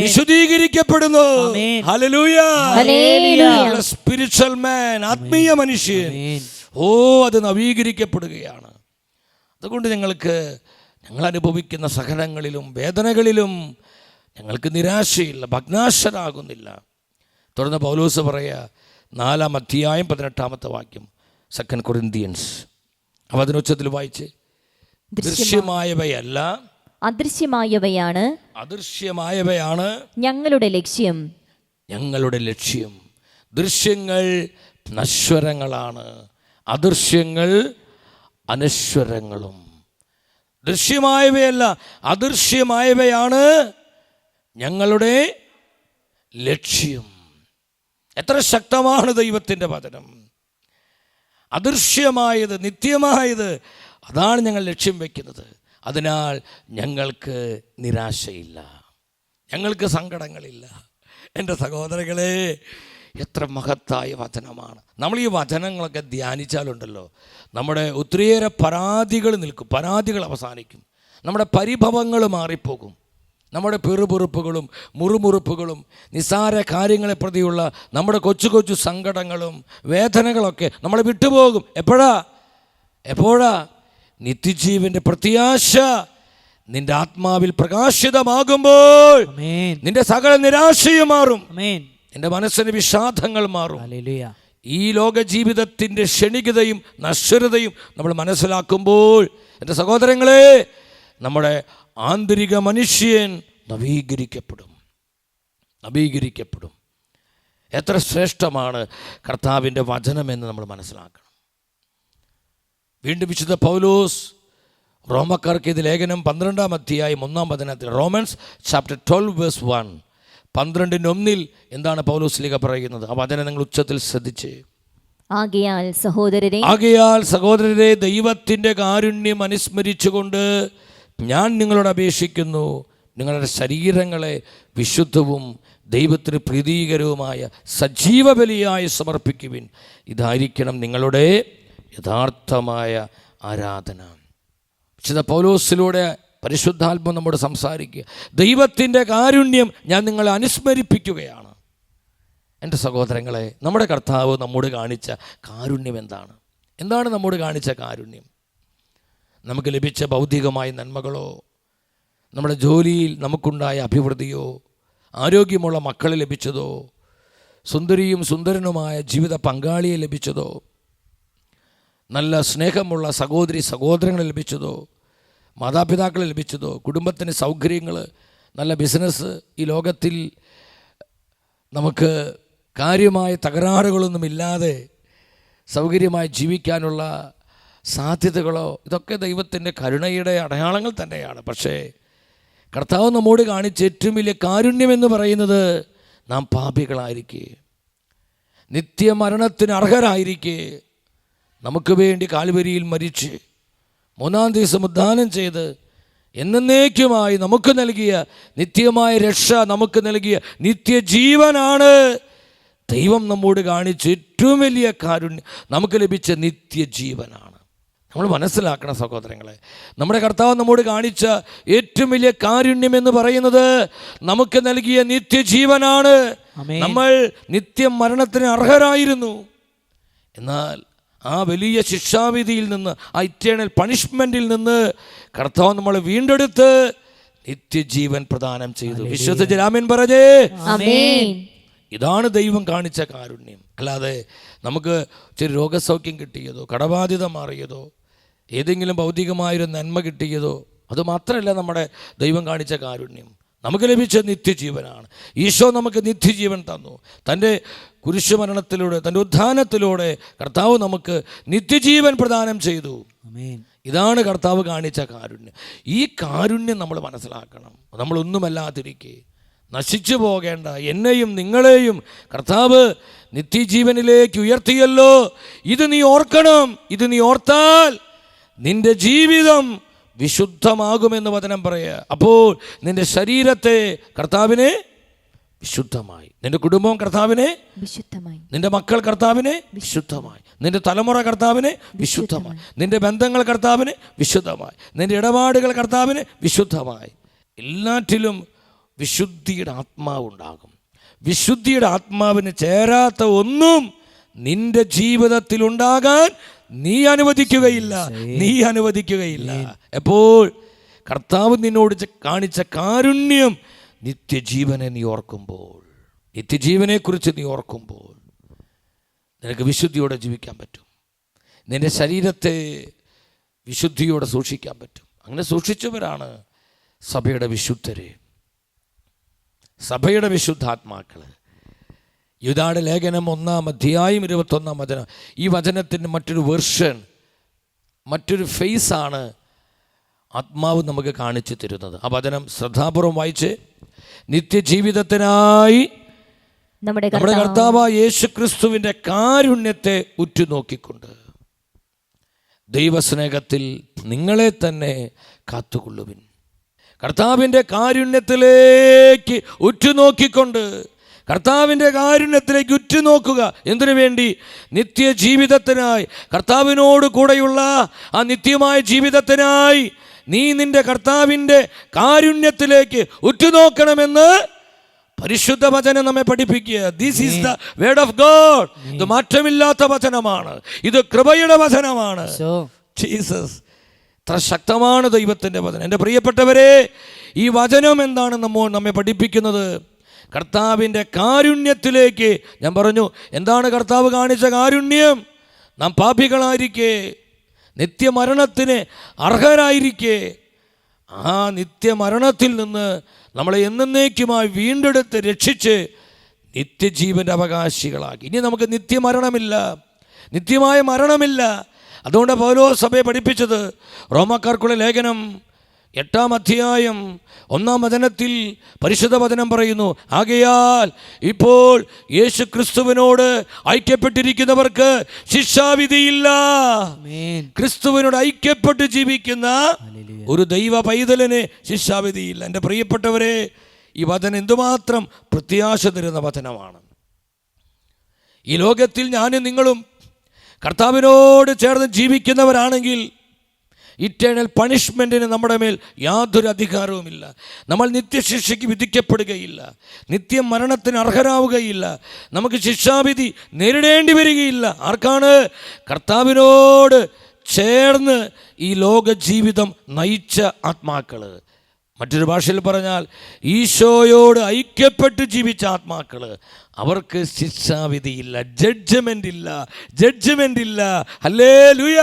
വിശുദ്ധീകരിക്കപ്പെടുന്നു. ഹല്ലേലൂയ. സ്പിരിച്വൽ മാൻ, ആത്മീയ മനുഷ്യൻ, അത് നവീകരിക്കപ്പെടുകയാണ്. അതുകൊണ്ട് ഞങ്ങൾ അനുഭവിക്കുന്ന സഹനങ്ങളിലും വേദനകളിലും ഞങ്ങൾക്ക് നിരാശയില്ല, ഭഗ്നാശരാകുന്നില്ല. തുടർന്ന് പൗലോസ് പറയുക, 4-ാം അധ്യായം 18-ാമത്തെ വാക്യം, 2 കൊരിന്ത്യൻസ്. അപ്പോൾ അതിനുച്ചത്തിൽ വായിച്ച്, ദൃശ്യമായവയല്ല അദൃശ്യമായവയാണ് ഞങ്ങളുടെ ലക്ഷ്യം. ദൃശ്യങ്ങൾ നശ്വരങ്ങളാണ്, അദൃശ്യങ്ങൾ അനശ്വരങ്ങളും. ദൃശ്യമായവയല്ല അദൃശ്യമായവയാണ് ഞങ്ങളുടെ ലക്ഷ്യം. എത്ര ശക്തമാണ് ദൈവത്തിൻ്റെ വചനം! അദൃശ്യമായത്, നിത്യമായത്, അതാണ് ഞങ്ങൾ ലക്ഷ്യം വയ്ക്കുന്നത്. അതിനാൽ ഞങ്ങൾക്ക് നിരാശയില്ല, ഞങ്ങൾക്ക് സങ്കടങ്ങളില്ല. എൻ്റെ സഹോദരങ്ങളെ, എത്ര മഹത്തായ വചനമാണ്! നമ്മൾ ഈ വചനങ്ങളൊക്കെ ധ്യാനിച്ചാലുണ്ടല്ലോ, നമ്മുടെ ഒത്തിരിയേറെ പരാതികൾ നിൽക്കും, പരാതികൾ അവസാനിക്കും, നമ്മുടെ പരിഭവങ്ങൾ മാറിപ്പോകും, നമ്മുടെ പെറുപെറുപ്പുകളും മുറുമുറുപ്പുകളും നിസ്സാര കാര്യങ്ങളെ പ്രതിയുള്ള നമ്മുടെ കൊച്ചു കൊച്ചു സങ്കടങ്ങളും വേദനകളൊക്കെ നമ്മളെ വിട്ടുപോകും. എപ്പോഴാ? നിത്യജീവൻ്റെ പ്രത്യാശ നിന്റെ ആത്മാവിൽ പ്രകാശിതമാകുമ്പോൾ നിന്റെ സകല നിരാശയും മാറും, നിന്റെ മനസ്സിന് വിഷാദങ്ങൾ മാറും. ഈ ലോക ജീവിതത്തിൻ്റെ ക്ഷണികതയും നശ്വരതയും നമ്മൾ മനസ്സിലാക്കുമ്പോൾ, എൻ്റെ സഹോദരങ്ങളെ, നമ്മുടെ ആന്തരിക മനുഷ്യൻ നവീകരിക്കപ്പെടും. എത്ര ശ്രേഷ്ഠമാണ് കർത്താവിൻ്റെ വചനമെന്ന് നമ്മൾ മനസ്സിലാക്കണം. വീണ്ടും വിശുദ്ധ പൗലോസ് റോമക്കാർക്ക് ഇത് ലേഖനം 12-ാം അധ്യായം 1-ാം വചനത്തിൽ, റോമൻസ് ചാപ്റ്റർ 12 വേഴ്സ് 1, 12:1 എന്താണ് പൗലോസ് ലീഗ പറയുന്നത്? ആ വചനം നിങ്ങൾ ഉച്ചത്തിൽ ശ്രദ്ധിച്ച്. ആകയാൽ സഹോദരരെ, ദൈവത്തിൻ്റെ കാരുണ്യം അനുസ്മരിച്ചുകൊണ്ട് ഞാൻ നിങ്ങളോട് അപേക്ഷിക്കുന്നു, നിങ്ങളുടെ ശരീരങ്ങളെ വിശുദ്ധവും ദൈവത്തിന് പ്രീതികരവുമായ സജീവ ബലിയായി സമർപ്പിക്കുവിൻ. ഇതായിരിക്കണം നിങ്ങളുടെ യഥാർത്ഥമായ ആരാധന. വിശുദ്ധ പൗലോസിലൂടെ പരിശുദ്ധാത്മ നമ്മോട് സംസാരിക്കുക. ദൈവത്തിൻ്റെ കാരുണ്യം ഞാൻ നിങ്ങളെ അനുസ്മരിപ്പിക്കുകയാണ്. എൻ്റെ സഹോദരങ്ങളെ, നമ്മുടെ കർത്താവ് നമ്മോട് കാണിച്ച കാരുണ്യം എന്താണ്? നമ്മോട് കാണിച്ച കാരുണ്യം? നമുക്ക് ലഭിച്ച ഭൗതികമായ നന്മകളോ, നമ്മുടെ ജോലിയിൽ നമുക്കുണ്ടായ അഭിവൃദ്ധിയോ, ആരോഗ്യമുള്ള മക്കളെ ലഭിച്ചതോ, സുന്ദരിയും സുന്ദരനുമായ ജീവിത പങ്കാളിയെ ലഭിച്ചതോ, നല്ല സ്നേഹമുള്ള സഹോദരങ്ങളെ ലഭിച്ചതോ, മാതാപിതാക്കളെ ലഭിച്ചതോ, കുടുംബത്തിന് സൗകര്യങ്ങൾ, നല്ല ബിസിനസ്, ഈ ലോകത്തിൽ നമുക്ക് കാര്യമായ തകരാറുകളൊന്നുമില്ലാതെ സൗകര്യമായി ജീവിക്കാനുള്ള സാധ്യതകളോ, ഇതൊക്കെ ദൈവത്തിൻ്റെ കരുണയുടെ അടയാളങ്ങൾ തന്നെയാണ്. പക്ഷേ കർത്താവ് നമ്മോട് കാണിച്ച ഏറ്റവും വലിയ കാരുണ്യമെന്ന് പറയുന്നത്, നാം പാപികളായിരിക്കെ, നിത്യമരണത്തിന് അർഹരായിരിക്കെ, നമുക്ക് വേണ്ടി കാൽവരിയിൽ മരിച്ച് 3-ാം ദിവസം ഉദ്ധാനം ചെയ്ത് എന്നേക്കുമായി നമുക്ക് നൽകിയ നിത്യമായ രക്ഷ, നമുക്ക് നൽകിയ നിത്യജീവനാണ് ദൈവം നമ്മോട് കാണിച്ച ഏറ്റവും വലിയ കാരുണ്യം. നമുക്ക് ലഭിച്ച നിത്യജീവനാണ്. നമ്മൾ മനസ്സിലാക്കണം സഹോദരങ്ങളെ, നമ്മുടെ കർത്താവ് നമ്മോട് കാണിച്ച ഏറ്റവും വലിയ കാരുണ്യം എന്ന് പറയുന്നത് നമുക്ക് നൽകിയ നിത്യജീവനാണ്. നമ്മൾ നിത്യമരണത്തിന് അർഹരായിരുന്നു. എന്നാൽ ആ വലിയ ശിക്ഷാവിധിയിൽ നിന്ന്, ആ ഇറ്റേണൽ പണിഷ്മെൻറ്റിൽ നിന്ന് കർത്താവ് നമ്മളെ വീണ്ടെടുത്ത് നിത്യജീവൻ പ്രദാനം ചെയ്തു. വിശ്വസിച്ച് ആമേൻ പറഞ്ഞേ. ഇതാണ് ദൈവം കാണിച്ച കാരുണ്യം. അല്ലാതെ നമുക്ക് ചെറിയ രോഗസൗഖ്യം കിട്ടിയതോ, കടബാധ്യത മാറിയതോ, ഏതെങ്കിലും ഭൗതികമായൊരു നന്മ കിട്ടിയതോ അതുമാത്രമല്ല നമ്മുടെ ദൈവം കാണിച്ച കാരുണ്യം. നമുക്ക് ലഭിച്ച നിത്യജീവനാണ്. ഈശോ നമുക്ക് നിത്യജീവൻ തന്നു. തൻ്റെ കുരിശുമരണത്തിലൂടെ, തൻ്റെ ഉത്ഥാനത്തിലൂടെ കർത്താവ് നമുക്ക് നിത്യജീവൻ പ്രദാനം ചെയ്തു. ഇതാണ് കർത്താവ് കാണിച്ച കാരുണ്യം. ഈ കാരുണ്യം നമ്മൾ മനസ്സിലാക്കണം. നമ്മളൊന്നുമല്ലാതിരിക്കെ നശിച്ചു പോകേണ്ട എന്നെയും നിങ്ങളെയും കർത്താവ് നിത്യജീവനിലേക്ക് ഉയർത്തിയല്ലോ. ഇത് നീ ഓർക്കണം. ഇത് നീ ഓർത്താൽ നിന്റെ ജീവിതം വിശുദ്ധമാകുമെന്ന് വചനം പറയുക. അപ്പോൾ നിന്റെ ശരീരത്തെ കർത്താവിനെ വിശുദ്ധമായി, നിന്റെ കുടുംബം കർത്താവിനെ വിശുദ്ധമായി, നിന്റെ മക്കൾ കർത്താവിനെ വിശുദ്ധമായി, നിന്റെ തലമുറ കർത്താവിനെ വിശുദ്ധമായി, നിന്റെ ബന്ധങ്ങൾ കർത്താവിനെ വിശുദ്ധമായി, നിന്റെ ഇടപാടുകൾ കർത്താവിനെ വിശുദ്ധമായി. എല്ലാറ്റിലും വിശുദ്ധിയുടെ ആത്മാവുണ്ടാകും. വിശുദ്ധിയുടെ ആത്മാവിന് ചേരാത്ത ഒന്നും നിന്റെ ജീവിതത്തിൽ ഉണ്ടാകാൻ നീ അനുവദിക്കുകയില്ല. എപ്പോൾ കർത്താവ് നിന്നോട് കാണിച്ച കാരുണ്യം, നിത്യജീവനെ നീ ഓർക്കുമ്പോൾ, നിത്യജീവനെക്കുറിച്ച് നീ ഓർക്കുമ്പോൾ നിനക്ക് വിശുദ്ധിയോടെ ജീവിക്കാൻ പറ്റും. നിന്റെ ശരീരത്തെ വിശുദ്ധിയോടെ സൂക്ഷിക്കാൻ പറ്റും. അങ്ങനെ സൂക്ഷിച്ചവരാണ് സഭയുടെ വിശുദ്ധരെ, സഭയുടെ വിശുദ്ധാത്മാക്കൾ. യൂദായുടെ ലേഖനം 1:21 ഈ വചനത്തിൻ്റെ മറ്റൊരു വെർഷൻ, മറ്റൊരു ഫേസാണ് ആത്മാവ് നമുക്ക് കാണിച്ചു തരുന്നത്. ആ വചനം ശ്രദ്ധാപൂർവം വായിച്ച്, നിത്യജീവിതത്തിനായി നമ്മുടെ കർത്താവായ യേശുക്രിസ്തുവിൻ്റെ കാരുണ്യത്തെ ഉറ്റുനോക്കിക്കൊണ്ട് ദൈവസ്നേഹത്തിൽ നിങ്ങളെ തന്നെ കാത്തുകൊള്ളുവിൻ. കർത്താവിൻ്റെ കാരുണ്യത്തിലേക്ക് ഉറ്റുനോക്കിക്കൊണ്ട്, കർത്താവിൻ്റെ കാരുണ്യത്തിലേക്ക് ഉറ്റുനോക്കുക. എന്തിനു വേണ്ടി? നിത്യജീവിതത്തിനായി, കർത്താവിനോട് കൂടെയുള്ള ആ നിത്യമായ ജീവിതത്തിനായി നീ നിന്റെ കർത്താവിൻ്റെ കാരുണ്യത്തിലേക്ക് ഉറ്റുനോക്കണമെന്ന് പരിശുദ്ധ വചനം നമ്മെ പഠിപ്പിക്കുക. This is the word of God. ഇത് മാറ്റമില്ലാത്ത വചനമാണ്. ഇത് കൃപയുടെ വചനമാണ്. ജീസസ്, എത്ര ശക്തമാണ് ദൈവത്തിൻ്റെ വചനം. എൻ്റെ പ്രിയപ്പെട്ടവരെ, ഈ വചനം എന്താണ് നമ്മെ പഠിപ്പിക്കുന്നത്? കർത്താവിൻ്റെ കാരുണ്യത്തിലേക്ക്. ഞാൻ പറഞ്ഞു, എന്താണ് കർത്താവ് കാണിച്ച കാരുണ്യം? നാം പാപികളായിരിക്കെ, നിത്യമരണത്തിന് അർഹരായിരിക്കെ, ആ നിത്യമരണത്തിൽ നിന്ന് നമ്മളെ എന്നേക്കുമായി വീണ്ടെടുത്ത് രക്ഷിച്ച് നിത്യജീവൻ്റെ അവകാശികളാക്കി. ഇനി നമുക്ക് നിത്യമരണമില്ല, നിത്യമായ മരണമില്ല. അതുകൊണ്ട് പൗലോസ് സഭയെ പഠിപ്പിച്ചത് റോമാക്കാർക്കുള്ള ലേഖനം 8:1 പരിശുദ്ധ വചനം പറയുന്നു, ആകയാൽ ഇപ്പോൾ യേശു ക്രിസ്തുവിനോട് ഐക്യപ്പെട്ടിരിക്കുന്നവർക്ക് ശിക്ഷാവിധിയില്ല. ക്രിസ്തുവിനോട് ഐക്യപ്പെട്ട് ജീവിക്കുന്ന ഒരു ദൈവ പൈതലിന് ശിക്ഷാവിധിയില്ല. എൻ്റെ പ്രിയപ്പെട്ടവരെ, ഈ വചനം എന്തുമാത്രം പ്രത്യാശ തരുന്ന വചനമാണ്. ഈ ലോകത്തിൽ ഞാനും നിങ്ങളും കർത്താവിനോട് ചേർന്ന് ജീവിക്കുന്നവരാണെങ്കിൽ ഇറ്റേണൽ പണിഷ്മെൻറ്റിന് നമ്മുടെ മേൽ യാതൊരു അധികാരവുമില്ല. നമ്മൾ നിത്യശിക്ഷയ്ക്ക് വിധിക്കപ്പെടുകയില്ല, നിത്യമരണത്തിന് അർഹരാവുകയില്ല, നമുക്ക് ശിക്ഷാവിധി നേരിടേണ്ടി വരികയില്ല. ആർക്കാണ്? കർത്താവിനോട് ചേർന്ന് ഈ ലോക ജീവിതം നയിച്ച ആത്മാക്കൾ. മറ്റൊരു ഭാഷയിൽ പറഞ്ഞാൽ ഈശോയോട് ഐക്യപ്പെട്ട് ജീവിച്ച ആത്മാക്കൾ, അവർക്ക് ശിക്ഷാവിധിയില്ല, ജഡ്ജ്മെന്റ് ഇല്ല. ഹല്ലേലൂയ.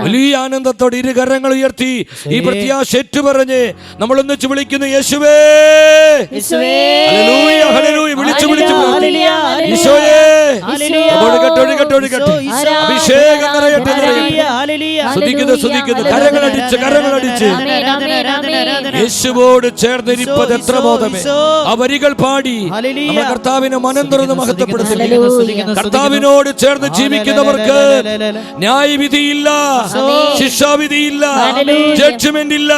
വലിയ ആനന്ദത്തോടെ ഇരുകരങ്ങൾ ഉയർത്തി ഈ പ്രത്യാശ ഏറ്റുപറഞ്ഞ് നമ്മൾ ഒന്നിച്ച് വിളിക്കുന്നു, യേശുവേ. Hallelujah, hallelujah. വിളിച്ചു ഈശോയേ. ഒഴുകട്ടെ, അഭിഷേകം നിറയട്ടെ. സ്തുതിക്കുന്നു. കരങ്ങളടിച്ച് യേശുവോട് ചേർന്നിരിപ്പത് എത്ര ബോധമേ. ആ വരികൾ പാടി നമ്മുടെ കർത്താവിനെ മനം തുറന്ന് മഹത്വപ്പെടുത്തുന്നു. കർത്താവിനോട് ചേർന്ന് ജീവിക്കുന്നവർക്ക് ന്യായവിധിയില്ല, ശിക്ഷാവിധിയില്ല, ജഡ്ജ്മെന്റ് ഇല്ല.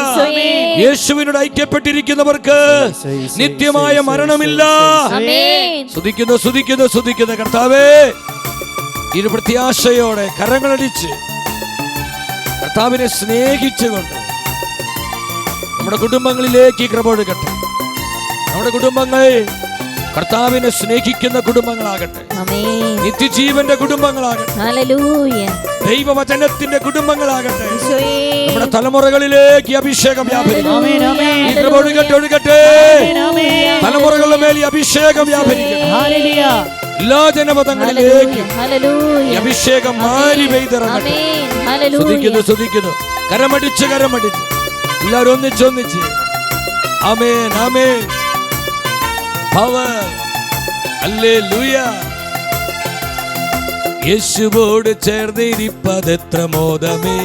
യേശുവിനോട് ഐക്യപ്പെട്ടിരിക്കുന്നവർക്ക് നിത്യമായ മരണമില്ല. സ്തുതിക്കുന്നു കർത്താവേ. ഈ പ്രത്യാശയോടെ കരങ്ങളടിച്ച് കർത്താവിനെ സ്നേഹിച്ചുകൊണ്ട് നമ്മുടെ കുടുംബങ്ങളിലേക്ക് കൃപ ഒഴുകട്ടെ. നമ്മുടെ കുടുംബങ്ങൾ കർത്താവിനെ സ്നേഹിക്കുന്ന കുടുംബങ്ങളാകട്ടെ, നിത്യജീവന്റെ കുടുംബങ്ങളാകട്ടെ, ദൈവവചനത്തിന്റെ കുടുംബങ്ങളാകട്ടെ. നമ്മുടെ തലമുറകളിലേക്ക് അഭിഷേകം വ്യാപരിക്കട്ടെ. ഒഴുകട്ടെ. തലമുറകളുടെ മേൽ ഈ അഭിഷേകം വ്യാപരിക്കട്ടെ. എല്ലാ ജനപദങ്ങളിലേക്കും അഭിഷേകം മാറി പെയ്തിറങ്ങട്ടെ. സ്തുതിക്കുന്നു. കരമടിച്ച് എല്ലാവരും ഒന്നിച്ച് ആമേൻ ആമേൻ. Power hallelujah. യേശുവോട് ചേർന്നിരിപ്പതെത്ര മോദമേ,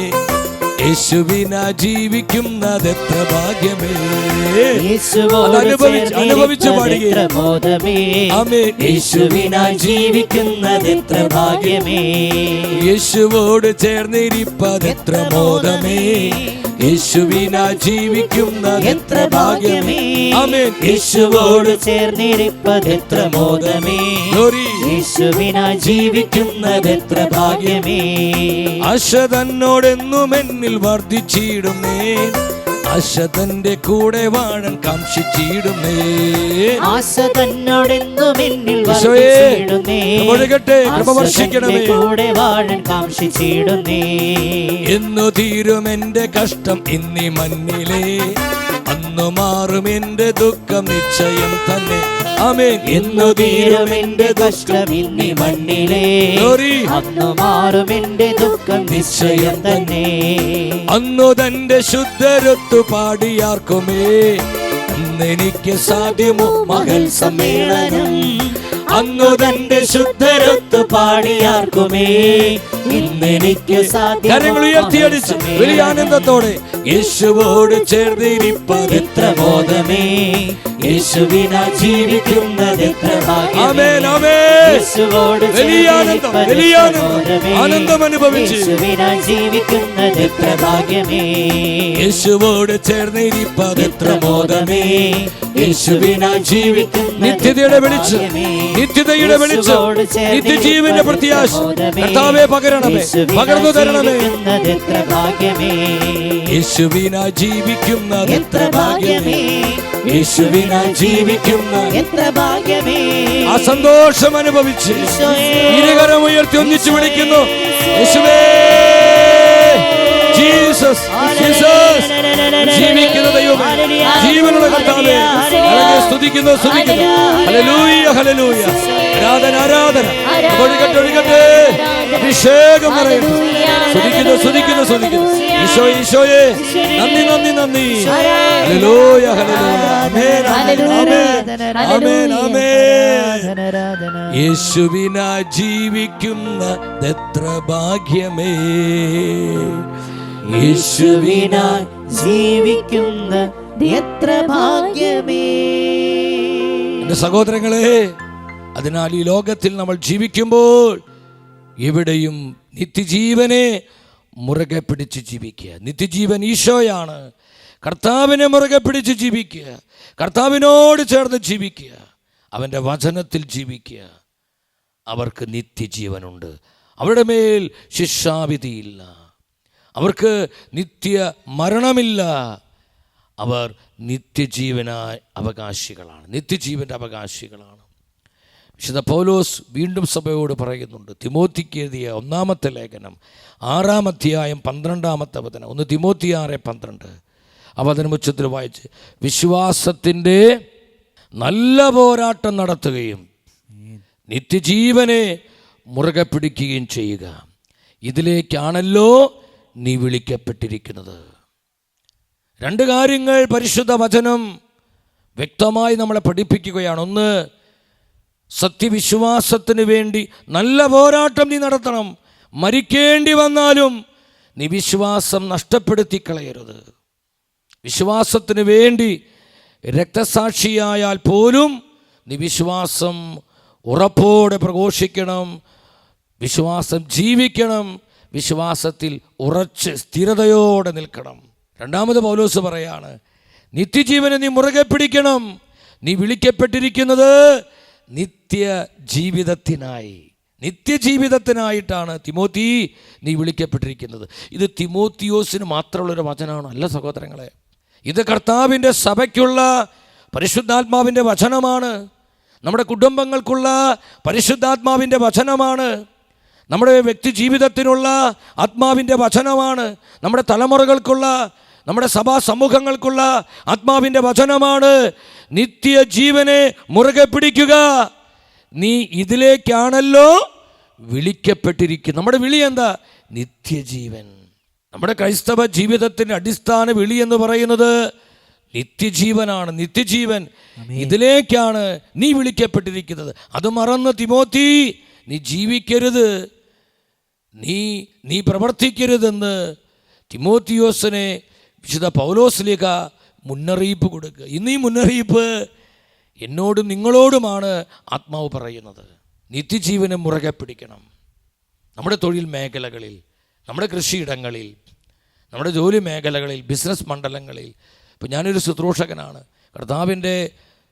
യേശുവിനാ ജീവിക്കുന്നതെത്ര ഭാഗ്യമേ. അനുഭവിച്ചു പാടുക. ആമേൻ. യേശുവിനാ ജീവിക്കുന്നതെത്ര ഭാഗ്യമേ. യേശുവോട് ചേർന്നിരിപ്പതെത്ര മോദമേ, യേശുവിനാ ജീവിക്കുന്നതെത്ര ഭാഗ്യമേ. ആമേൻ. യേശുവോട് ചേർന്നിരിപ്പതെത്ര മോദമേ, യേശുവിനാ ജീവിക്കുന്നതെത്ര ഭാഗ്യമേ. ആശ തന്നോടെന്നും എന്നിൽ വർദ്ധിച്ചിടുന്നേ, ആശ തന്റെ കൂടെ വാഴൻ കാംക്ഷിച്ചിടുന്നേ. ആശ തന്നോടെന്നും എന്നിൽ വർദ്ധിച്ചിടുന്നേ, കൃപ വർഷിക്കണമേ. കൂടെ വാഴൻ കാംക്ഷിച്ചിടുന്നേ. എന്നു തീരും എന്റെ കഷ്ടം ഇന്നീ മണ്ണിലേ, അന്നു മാറും എന്റെ ദുഃഖം നിശ്ചയം തന്നെ. ആമേൻ. എന്നു തീരും എന്റെ കഷ്ടം ഇന്നീ മണ്ണിലേ, അന്നു മാറും എന്റെ ദുഃഖം നിശ്ചയം തന്നെ. അന്നു തന്റെ ശുദ്ധരൊത്തു പാടിയാർക്കുമേ, അന്നെനിക്ക് സാധ്യമോ മകൾ സമ്മേളനം. അന്നു തന്റെ ശുദ്ധരൊത്തു പാടിയാർക്കുമേ, ഇന്നെനിക്ക് സാധ്യമോ. കരങ്ങൾ ഉയർത്തിയടിച്ച് വലിയ ആനന്ദത്തോടെ യേശുവോട് ചേർന്നിരിപ്പതെത്ര ബോധമേ, യേശുവിനാ ജീവിക്കുന്നതെത്ര ഭാഗ്യമേ. ആമേൻ ആമേൻ. യേശുവോട് വലിയ ആനന്ദം അനുഭവിച്ച് യേശുവിനാ ജീവിക്കുന്നതെത്ര ഭാഗ്യമേ. യേശുവോട് ചേർന്നിരിപ്പതെത്ര ബോധമേ, യേശുവിനാ ജീവിക്കുന്ന നിത്യതയുടെ വെളിച്ചം, നിത്യതയുടെ വെളിച്ചം, നിത്യജീവന്റെ പ്രത്യാശ കർത്താവേ പകരണമേ, പകർന്നു തരണമേ. യേശുവിനാ ജീവിക്കുന്ന എത്ര ഭാഗ്യമേ, യേശുവിനാ ജീവിക്കുന്ന എത്ര ഭാഗ്യമേ. ആ സന്തോഷം അനുഭവിച്ച് ഇരുകരം ഉയർത്തി ഒന്നിച്ചു വിളിക്കുന്നു. യേശുവേ, ജീസസ്, ജീസസ്. ജീവിക്കുന്ന ദൈവമേ, ജീവനുള്ള കർത്താവേ, സ്തുതിക്കുന്നു. Hallelujah hallelujah. ആരാധന ഒഴുകട്ടെ. അഭിഷേകം പറയട്ടെ. സ്തുതിക്കുന്നു. ഈശോയെ നന്ദി. Hallelujah hallelujah. ആമേൻ ആമേൻ. യേശുവിനാ ജീവിക്കുന്നതെത്ര ഭാഗ്യമേ, യേശുവിനാ ജീവിക്കുന്ന എത്ര ഭാഗ്യമേ. എന്റെ സഹോദരങ്ങളെ, അതിനാൽ ഈ ലോകത്തിൽ നമ്മൾ ജീവിക്കുമ്പോൾ എവിടെയും നിത്യജീവനെ മുറുകെ പിടിച്ച് ജീവിക്കുക. നിത്യജീവൻ ഈശോയാണ്. കർത്താവിനെ മുറുകെ പിടിച്ച് ജീവിക്കുക, കർത്താവിനോട് ചേർന്ന് ജീവിക്കുക, അവൻ്റെ വചനത്തിൽ ജീവിക്കുക. അവർക്ക് നിത്യജീവനുണ്ട്. അവരുടെ മേൽ ശിക്ഷാവിധിയില്ല, അവർക്ക് നിത്യ മരണമില്ല. അവർ നിത്യജീവനായ അവകാശികളാണ്, നിത്യജീവൻ്റെ അവകാശികളാണ്. വിശുദ്ധ പൗലോസ് വീണ്ടും സഭയോട് പറയുന്നുണ്ട്. തിമോത്തിക്ക് എഴുതിയ 1-ാമത്തെ ലേഖനം 6-ാം അധ്യായം 12-ാമത്തെ വചനം. 1 തിമോത്തി 6:12 ആ വചനം ഉച്ചത്തിൽ വായിച്ച്, വിശ്വാസത്തിൻ്റെ നല്ല പോരാട്ടം നടത്തുകയും നിത്യജീവനെ മുറുകെ പിടിക്കുകയും ചെയ്യുക. ഇതിലേക്കാണല്ലോ നീ വിളിക്കപ്പെട്ടിരിക്കുന്നത്. 2 കാര്യങ്ങൾ പരിശുദ്ധ വചനം വ്യക്തമായി നമ്മളെ പഠിപ്പിക്കുകയാണ്. ഒന്ന്, സത്യവിശ്വാസത്തിന് വേണ്ടി നല്ല പോരാട്ടം നീ നടത്തണം. മരിക്കേണ്ടി വന്നാലും നീ വിശ്വാസം നഷ്ടപ്പെടുത്തി കളയരുത്. വിശ്വാസത്തിന് വേണ്ടി രക്തസാക്ഷിയായാൽ പോലും നീ വിശ്വാസം ഉറപ്പോടെ പ്രഘോഷിക്കണം, വിശ്വാസം ജീവിക്കണം, വിശ്വാസത്തിൽ ഉറച്ച് സ്ഥിരതയോടെ നിൽക്കണം. രണ്ടാമത് പൗലോസ് പറയാണ്, നിത്യജീവനെ നീ മുറുകെ പിടിക്കണം. നീ വിളിക്കപ്പെട്ടിരിക്കുന്നത് നിത്യജീവിതത്തിനായി, നിത്യജീവിതത്തിനായിട്ടാണ് തിമോത്തി നീ വിളിക്കപ്പെട്ടിരിക്കുന്നത്. ഇത് തിമോത്തിയോസിന് മാത്രമുള്ളൊരു വചനമാണ്, അല്ല സഹോദരങ്ങളെ. ഇത് കർത്താവിൻ്റെ സഭയ്ക്കുള്ള പരിശുദ്ധാത്മാവിൻ്റെ വചനമാണ്. നമ്മുടെ കുടുംബങ്ങൾക്കുള്ള പരിശുദ്ധാത്മാവിൻ്റെ വചനമാണ്. നമ്മുടെ വ്യക്തി ജീവിതത്തിനുള്ള ആത്മാവിൻ്റെ വചനമാണ്. നമ്മുടെ തലമുറകൾക്കുള്ള, നമ്മുടെ സഭാ സമൂഹങ്ങൾക്കുള്ള ആത്മാവിൻ്റെ വചനമാണ്. നിത്യജീവനെ മുറുകെ പിടിക്കുക. നീ ഇതിലേക്കാണല്ലോ വിളിക്കപ്പെട്ടിരിക്കുന്നത്. നമ്മുടെ വിളി എന്താ? നിത്യജീവൻ. നമ്മുടെ ക്രൈസ്തവ ജീവിതത്തിൻ്റെ അടിസ്ഥാന വിളി എന്ന് പറയുന്നത് നിത്യജീവനാണ്. നിത്യജീവൻ, ഇതിലേക്കാണ് നീ വിളിക്കപ്പെട്ടിരിക്കുന്നത്. അത് മറന്ന് തിമോത്തി നീ ജീവിക്കരുത്, നീ പ്രവർത്തിക്കരുതെന്ന് തിമോത്തിയോസിനെ വിശുദ്ധ പൗലോസ്ലീഹ മുന്നറിയിപ്പ് കൊടുക്കുക. ഇന്ന് ഈ മുന്നറിയിപ്പ് എന്നോടും നിങ്ങളോടുമാണ് ആത്മാവ് പറയുന്നത്. നിത്യജീവനെ മുറുകെ പിടിക്കണം. നമ്മുടെ തൊഴിൽ മേഖലകളിൽ, നമ്മുടെ കൃഷിയിടങ്ങളിൽ, നമ്മുടെ ജോലി മേഖലകളിൽ, ബിസിനസ് മണ്ഡലങ്ങളിൽ. ഇപ്പം ഞാനൊരു ശുശ്രൂഷകനാണ്. കർത്താവിൻ്റെ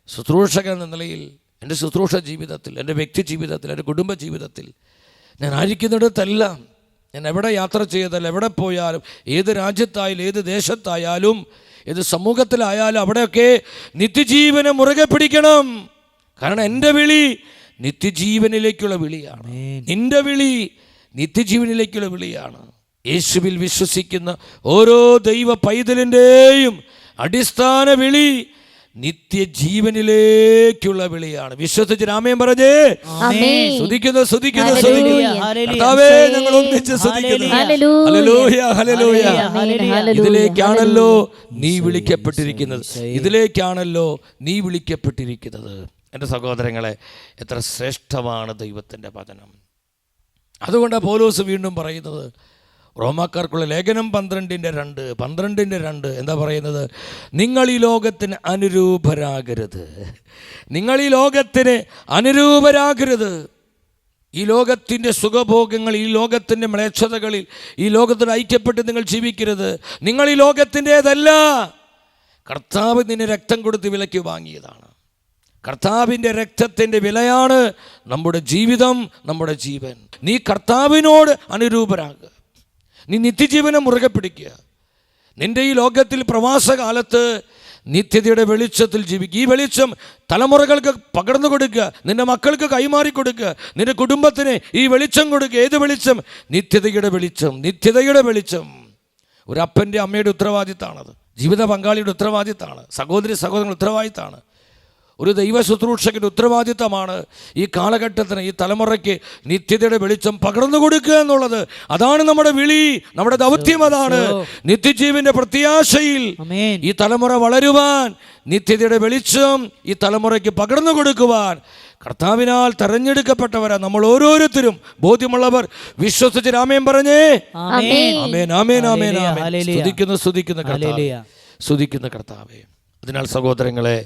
ശുശ്രൂഷകൻ എന്ന നിലയിൽ എൻ്റെ ശുശ്രൂഷ ജീവിതത്തിൽ, എൻ്റെ വ്യക്തി ജീവിതത്തിൽ, എൻ്റെ കുടുംബ ജീവിതത്തിൽ ഞാൻ ആയിരിക്കുന്നിടത്തെല്ലാം, ഞാൻ എവിടെ യാത്ര ചെയ്താലും, എവിടെ പോയാലും, ഏത് രാജ്യത്തായാലും, ഏത് ദേശത്തായാലും, ഏത് സമൂഹത്തിലായാലും അവിടെയൊക്കെ നിത്യജീവനെ മുറുകെ പിടിക്കണം. കാരണം എൻ്റെ വിളി നിത്യജീവനിലേക്കുള്ള വിളിയാണ്. നിൻ്റെ വിളി നിത്യജീവനിലേക്കുള്ള വിളിയാണ്. യേശുവിൽ വിശ്വസിക്കുന്ന ഓരോ ദൈവ പൈതലിൻ്റെയും അടിസ്ഥാന വിളി നിത്യജീവനിലേക്കുള്ള വിളിയാണ്. വിശ്വസിച്ച് ആമേൻ പറഞ്ഞേ. സ്തുതിക്കുന്നു. കർത്താവേ, ഞങ്ങൾ ഒന്നിച്ച് സ്തുതിക്കുന്നു. Hallelujah, hallelujah. ഇതിലേക്കാണല്ലോ നീ വിളിക്കപ്പെട്ടിരിക്കുന്നത്. ഇതിലേക്കാണല്ലോ നീ വിളിക്കപ്പെട്ടിരിക്കുന്നത്. എൻ്റെ സഹോദരങ്ങളെ, എത്ര ശ്രേഷ്ഠമാണ് ദൈവത്തിൻ്റെ വചനം. അതുകൊണ്ടാണ് പൗലോസ് വീണ്ടും പറയുന്നത്, റോമാക്കാർക്കുള്ള ലേഖനം 12:2 എന്താ പറയുന്നത്? നിങ്ങൾ ഈ ലോകത്തിന് അനുരൂപരാകരുത്. നിങ്ങൾ ഈ ലോകത്തിന് അനുരൂപരാകരുത്. ഈ ലോകത്തിൻ്റെ സുഖഭോഗങ്ങൾ, ഈ ലോകത്തിൻ്റെ മ്ലേച്ഛതകളിൽ, ഈ ലോകത്തിന് ഐക്യപ്പെട്ട് നിങ്ങൾ ജീവിക്കരുത്. നിങ്ങൾ ഈ ലോകത്തിൻ്റേതല്ല. കർത്താവ് നിന്നെ രക്തം കൊടുത്ത് വിലയ്ക്ക് വാങ്ങിയതാണ്. കർത്താവിൻ്റെ രക്തത്തിൻ്റെ വിലയാണ് നമ്മുടെ ജീവിതം, നമ്മുടെ ജീവൻ. നീ കർത്താവിനോട് അനുരൂപരാകുക. നീ നിത്യജീവനെ മുറുകെ പിടിക്കുക. നിൻ്റെ ഈ ലോകത്തിൽ പ്രവാസകാലത്ത് നിത്യതയുടെ വെളിച്ചത്തിൽ ജീവിക്കുക. ഈ വെളിച്ചം തലമുറകൾക്ക് പകർന്നു കൊടുക്കുക, നിൻ്റെ മക്കൾക്ക് കൈമാറി കൊടുക്കുക, നിൻ്റെ കുടുംബത്തിന് ഈ വെളിച്ചം കൊടുക്കുക. ഏത് വെളിച്ചം? നിത്യതയുടെ വെളിച്ചം. നിത്യതയുടെ വെളിച്ചം ഒരു അപ്പൻ്റെ അമ്മയുടെ ഉത്തരവാദിത്തമാണത്. ജീവിത പങ്കാളിയുടെ ഉത്തരവാദിത്തമാണ്. സഹോദരങ്ങളുടെ ഉത്തരവാദിത്തമാണ്. ഒരു ദൈവ ശുശ്രൂഷകൻ്റെ ഉത്തരവാദിത്തമാണ് ഈ കാലഘട്ടത്തിന്, ഈ തലമുറയ്ക്ക് നിത്യതയുടെ വെളിച്ചം പകർന്നു കൊടുക്കുക എന്നുള്ളത്. അതാണ് നമ്മുടെ വിളി, നമ്മുടെ ദൗത്യം. അതാണ് നിത്യജീവന്റെ പ്രത്യാശയിൽ ഈ തലമുറ വളരുവാൻ, നിത്യതയുടെ വെളിച്ചം ഈ തലമുറയ്ക്ക് പകർന്നു കൊടുക്കുവാൻ കർത്താവിനാൽ തെരഞ്ഞെടുക്കപ്പെട്ടവരാ നമ്മൾ ഓരോരുത്തരും. ബോധ്യമുള്ളവർ വിശ്വസിച്ച് ആമേൻ പറഞ്ഞേ. ആമേൻ, ആമേൻ, ആമേൻ, ആമേൻ. സ്തുതിക്കുന്ന കർത്താവേ. അതിനാൽ സഹോദരങ്ങളെ,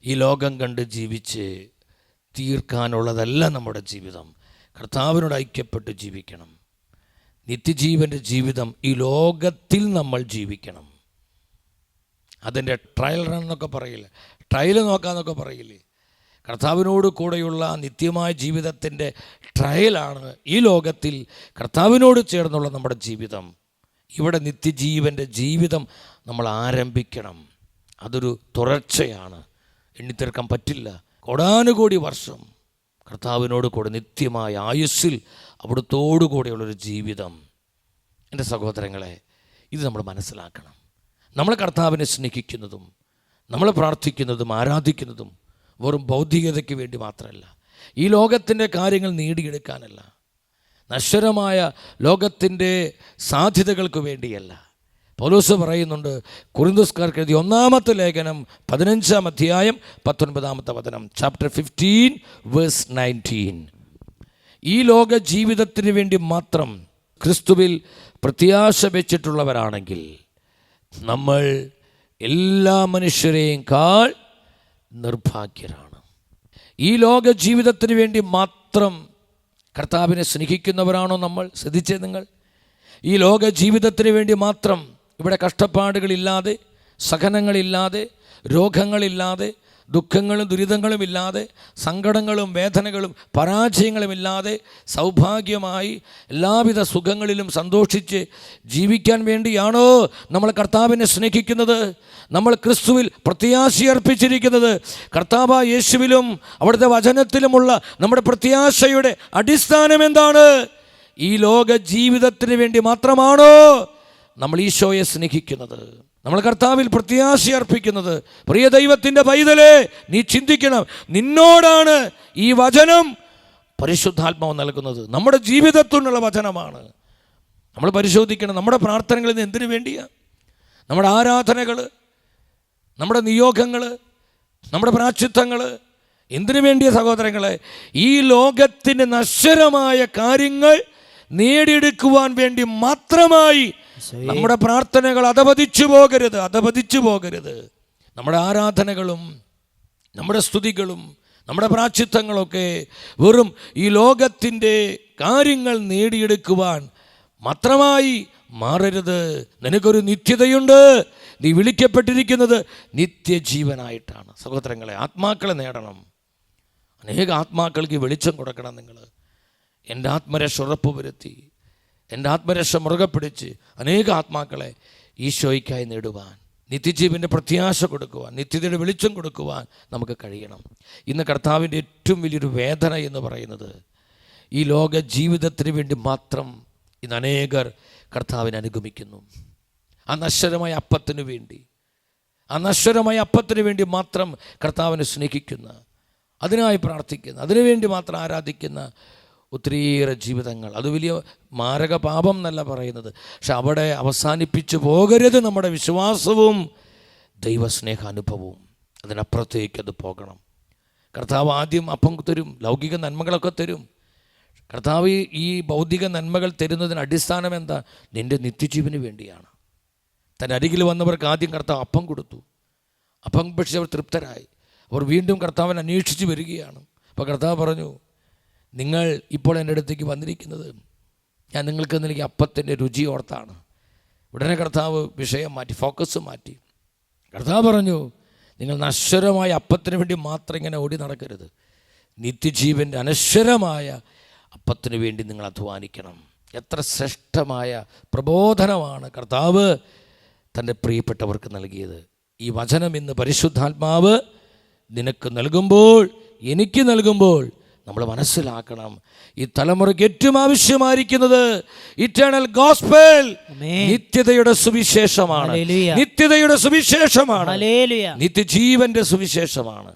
ഈ ലോകം കണ്ട് ജീവിച്ച് തീർക്കാനുള്ളതല്ല നമ്മുടെ ജീവിതം. കർത്താവിനോട് ഐക്യപ്പെട്ട് ജീവിക്കണം. നിത്യജീവൻ്റെ ജീവിതം ഈ ലോകത്തിൽ നമ്മൾ ജീവിക്കണം. അതിൻ്റെ ട്രയൽ റൺ എന്നൊക്കെ പറയില്ലേ, ട്രയൽ നോക്കാമെന്നൊക്കെ പറയില്ലേ. കർത്താവിനോട് കൂടെയുള്ള നിത്യമായ ജീവിതത്തിൻ്റെ ട്രയലാണ് ഈ ലോകത്തിൽ കർത്താവിനോട് ചേർന്നുള്ള നമ്മുടെ ജീവിതം. ഇവിടെ നിത്യജീവൻ്റെ ജീവിതം നമ്മൾ ആരംഭിക്കണം. അതൊരു തുടർച്ചയാണ്, എണ്ണിത്തീർക്കാൻ പറ്റില്ല. കോടാനുകോടി വർഷം കർത്താവിനോട് കൂടെ നിത്യമായ ആയുസ്സിൽ അവിടുത്തോടു കൂടെയുള്ളൊരു ജീവിതം. എൻ്റെ സഹോദരങ്ങളെ, ഇത് നമ്മൾ മനസ്സിലാക്കണം. നമ്മൾ കർത്താവിനെ സ്നേഹിക്കുന്നതും നമ്മൾ പ്രാർത്ഥിക്കുന്നതും ആരാധിക്കുന്നതും വെറും ഭൗതികതയ്ക്ക് വേണ്ടി മാത്രമല്ല, ഈ ലോകത്തിൻ്റെ കാര്യങ്ങൾ നേടിയെടുക്കാനല്ല, നശ്വരമായ ലോകത്തിൻ്റെ സാധ്യതകൾക്ക് വേണ്ടിയല്ല. പൗലോസ് പറയുന്നുണ്ട്, കൊരിന്ത്യക്കാർക്ക് എഴുതിയ 1-ാമത്തെ ലേഖനം 15-ാം അധ്യായം 19-ാമത്തെ വചനം, ചാപ്റ്റർ 15:19. ഈ ലോക ജീവിതത്തിന് വേണ്ടി മാത്രം ക്രിസ്തുവിൽ പ്രത്യാശ വെച്ചിട്ടുള്ളവരാണെങ്കിൽ നമ്മൾ എല്ലാ മനുഷ്യരെയും കാൾ നിർഭാഗ്യരാണ്. ഈ ലോക ജീവിതത്തിന് വേണ്ടി മാത്രം കർത്താവിനെ സ്നേഹിക്കുന്നവരാണോ നമ്മൾ? ശ്രദ്ധിച്ചേ നിങ്ങൾ. ഈ ലോക ജീവിതത്തിന് വേണ്ടി മാത്രം, ഇവിടെ കഷ്ടപ്പാടുകളില്ലാതെ, സഹനങ്ങളില്ലാതെ, രോഗങ്ങളില്ലാതെ, ദുഃഖങ്ങളും ദുരിതങ്ങളും ഇല്ലാതെ, സങ്കടങ്ങളും വേദനകളും പരാജയങ്ങളും ഇല്ലാതെ സൗഭാഗ്യമായി എല്ലാവിധ സുഖങ്ങളിലും സന്തോഷിച്ച് ജീവിക്കാൻ വേണ്ടിയാണോ നമ്മൾ കർത്താവിനെ സ്നേഹിക്കുന്നത്? നമ്മൾ ക്രിസ്തുവിൽ പ്രത്യാശയർപ്പിച്ചിരിക്കുന്നത്. കർത്താവായ യേശുവിലും അവിടുത്തെ വചനത്തിലുമുള്ള നമ്മുടെ പ്രത്യാശയുടെ അടിസ്ഥാനം എന്താണ്? ഈ ലോക ജീവിതത്തിന് വേണ്ടി മാത്രമാണോ നമ്മൾ ഈശോയെ സ്നേഹിക്കുന്നത്, നമ്മൾ കർത്താവിൽ പ്രത്യാശയർപ്പിക്കുന്നത്? പ്രിയ ദൈവത്തിൻ്റെ പൈതലേ, നീ ചിന്തിക്കണം. നിന്നോടാണ് ഈ വചനം പരിശുദ്ധാത്മാവ് നൽകുന്നത്. നമ്മുടെ ജീവിതത്തിനുള്ള വചനമാണ്. നമ്മൾ പരിശോധിക്കണം, നമ്മുടെ പ്രാർത്ഥനകൾ ഇന്ന് എന്തിനു വേണ്ടിയാണ്? നമ്മുടെ ആരാധനകൾ, നമ്മുടെ നിയോഗങ്ങൾ, നമ്മുടെ പ്രാശ്ചിത്തങ്ങൾ എന്തിനു വേണ്ടിയ സഹോദരങ്ങളെ? ഈ ലോകത്തിൻ്റെ നശ്വരമായ കാര്യങ്ങൾ നേടിയെടുക്കുവാൻ വേണ്ടി മാത്രമായി നമ്മുടെ പ്രാർത്ഥനകൾ അധപതിച്ചു പോകരുത്. നമ്മുടെ ആരാധനകളും നമ്മുടെ സ്തുതികളും നമ്മുടെ പ്രാശ്ചിത്തങ്ങളൊക്കെ വെറും ഈ ലോകത്തിൻ്റെ കാര്യങ്ങൾ നേടിയെടുക്കുവാൻ മാത്രമായി മാറരുത്. നിനക്കൊരു നിത്യതയുണ്ട്. നീ വിളിക്കപ്പെട്ടിരിക്കുന്നത് നിത്യജീവനായിട്ടാണ്. സഹോദരങ്ങളെ, ആത്മാക്കളെ നേടണം. അനേക ആത്മാക്കൾക്ക് വെളിച്ചം കൊടുക്കണം. നിങ്ങൾ എൻ്റെ ആത്മരക്ഷ ഉറപ്പുവരുത്തി, എൻ്റെ ആത്മരക്ഷ മുറുകെ പിടിച്ച് അനേക ആത്മാക്കളെ ഈശോയ്ക്കായി നേടുവാൻ, നിത്യജീവൻ്റെ പ്രത്യാശ കൊടുക്കുവാൻ, നിത്യതയുടെ വെളിച്ചം കൊടുക്കുവാൻ നമുക്ക് കഴിയണം. ഇന്ന് കർത്താവിൻ്റെ ഏറ്റവും വലിയൊരു വേദന എന്ന് പറയുന്നത്, ഈ ലോക ജീവിതത്തിന് വേണ്ടി മാത്രം ഇന്ന് അനേകർ കർത്താവിനെ അനുഗമിക്കുന്നു. ആ നശ്വരമായ അപ്പത്തിന് വേണ്ടി മാത്രം കർത്താവിനെ സ്നേഹിക്കുന്ന, അതിനായി പ്രാർത്ഥിക്കുന്ന, അതിനുവേണ്ടി മാത്രം ആരാധിക്കുന്ന ഒത്തിരിയേറെ ജീവിതങ്ങൾ. അത് വലിയ മാരക പാപം എന്നല്ല പറയുന്നത്, പക്ഷെ അവിടെ അവസാനിപ്പിച്ചു പോകരുത് നമ്മുടെ വിശ്വാസവും ദൈവസ്നേഹാനുഭവവും. അതിനപ്പുറത്തേക്ക് അത് പോകണം. കർത്താവ് ആദ്യം അപ്പം തരും, ലൗകിക നന്മകളൊക്കെ തരും. കർത്താവ് ഈ ഭൗതിക നന്മകൾ തരുന്നതിന് അടിസ്ഥാനം എന്താ? നിൻ്റെ നിത്യജീവന് വേണ്ടിയാണ്. തൻ്റെ അരികിൽ വന്നവർക്ക് ആദ്യം കർത്താവ് അപ്പം കൊടുത്തു. അപ്പം പക്ഷേ അവർ തൃപ്തരായി. അവർ വീണ്ടും കർത്താവിനെ അന്വേഷിച്ച് വരികയാണ്. അപ്പോൾ കർത്താവ് പറഞ്ഞു, നിങ്ങൾ ഇപ്പോൾ എൻ്റെ അടുത്തേക്ക് വന്നിരിക്കുന്നത് ഞാൻ നിങ്ങൾക്ക് എനിക്ക് അപ്പത്തിൻ്റെ രുചി ഓർത്താണ്. ഉടനെ കർത്താവ് വിഷയം മാറ്റി, ഫോക്കസ് മാറ്റി. കർത്താവ് പറഞ്ഞു, നിങ്ങൾ നശ്വരമായ അപ്പത്തിന് വേണ്ടി മാത്രം ഇങ്ങനെ ഓടി നടക്കരുത്. നിത്യജീവൻ്റെ അനശ്വരമായ അപ്പത്തിന് വേണ്ടി നിങ്ങൾ അധ്വാനിക്കണം. എത്ര ശ്രേഷ്ഠമായ പ്രബോധനമാണ് കർത്താവ് തൻ്റെ പ്രിയപ്പെട്ടവർക്ക് നൽകിയത്. ഈ വചനം ഇന്ന് പരിശുദ്ധാത്മാവ് നിനക്ക് നൽകുമ്പോൾ, എനിക്ക് നൽകുമ്പോൾ നമ്മൾ മനസ്സിലാക്കണം, ഈ തലമുറയ്ക്ക് ഏറ്റവും ആവശ്യമായിരിക്കുന്നത് ഇറ്റേണൽ ഗോസ്പൽ, നിത്യതയുടെ സുവിശേഷമാണ്. നിത്യജീവന്റെ സുവിശേഷമാണ്.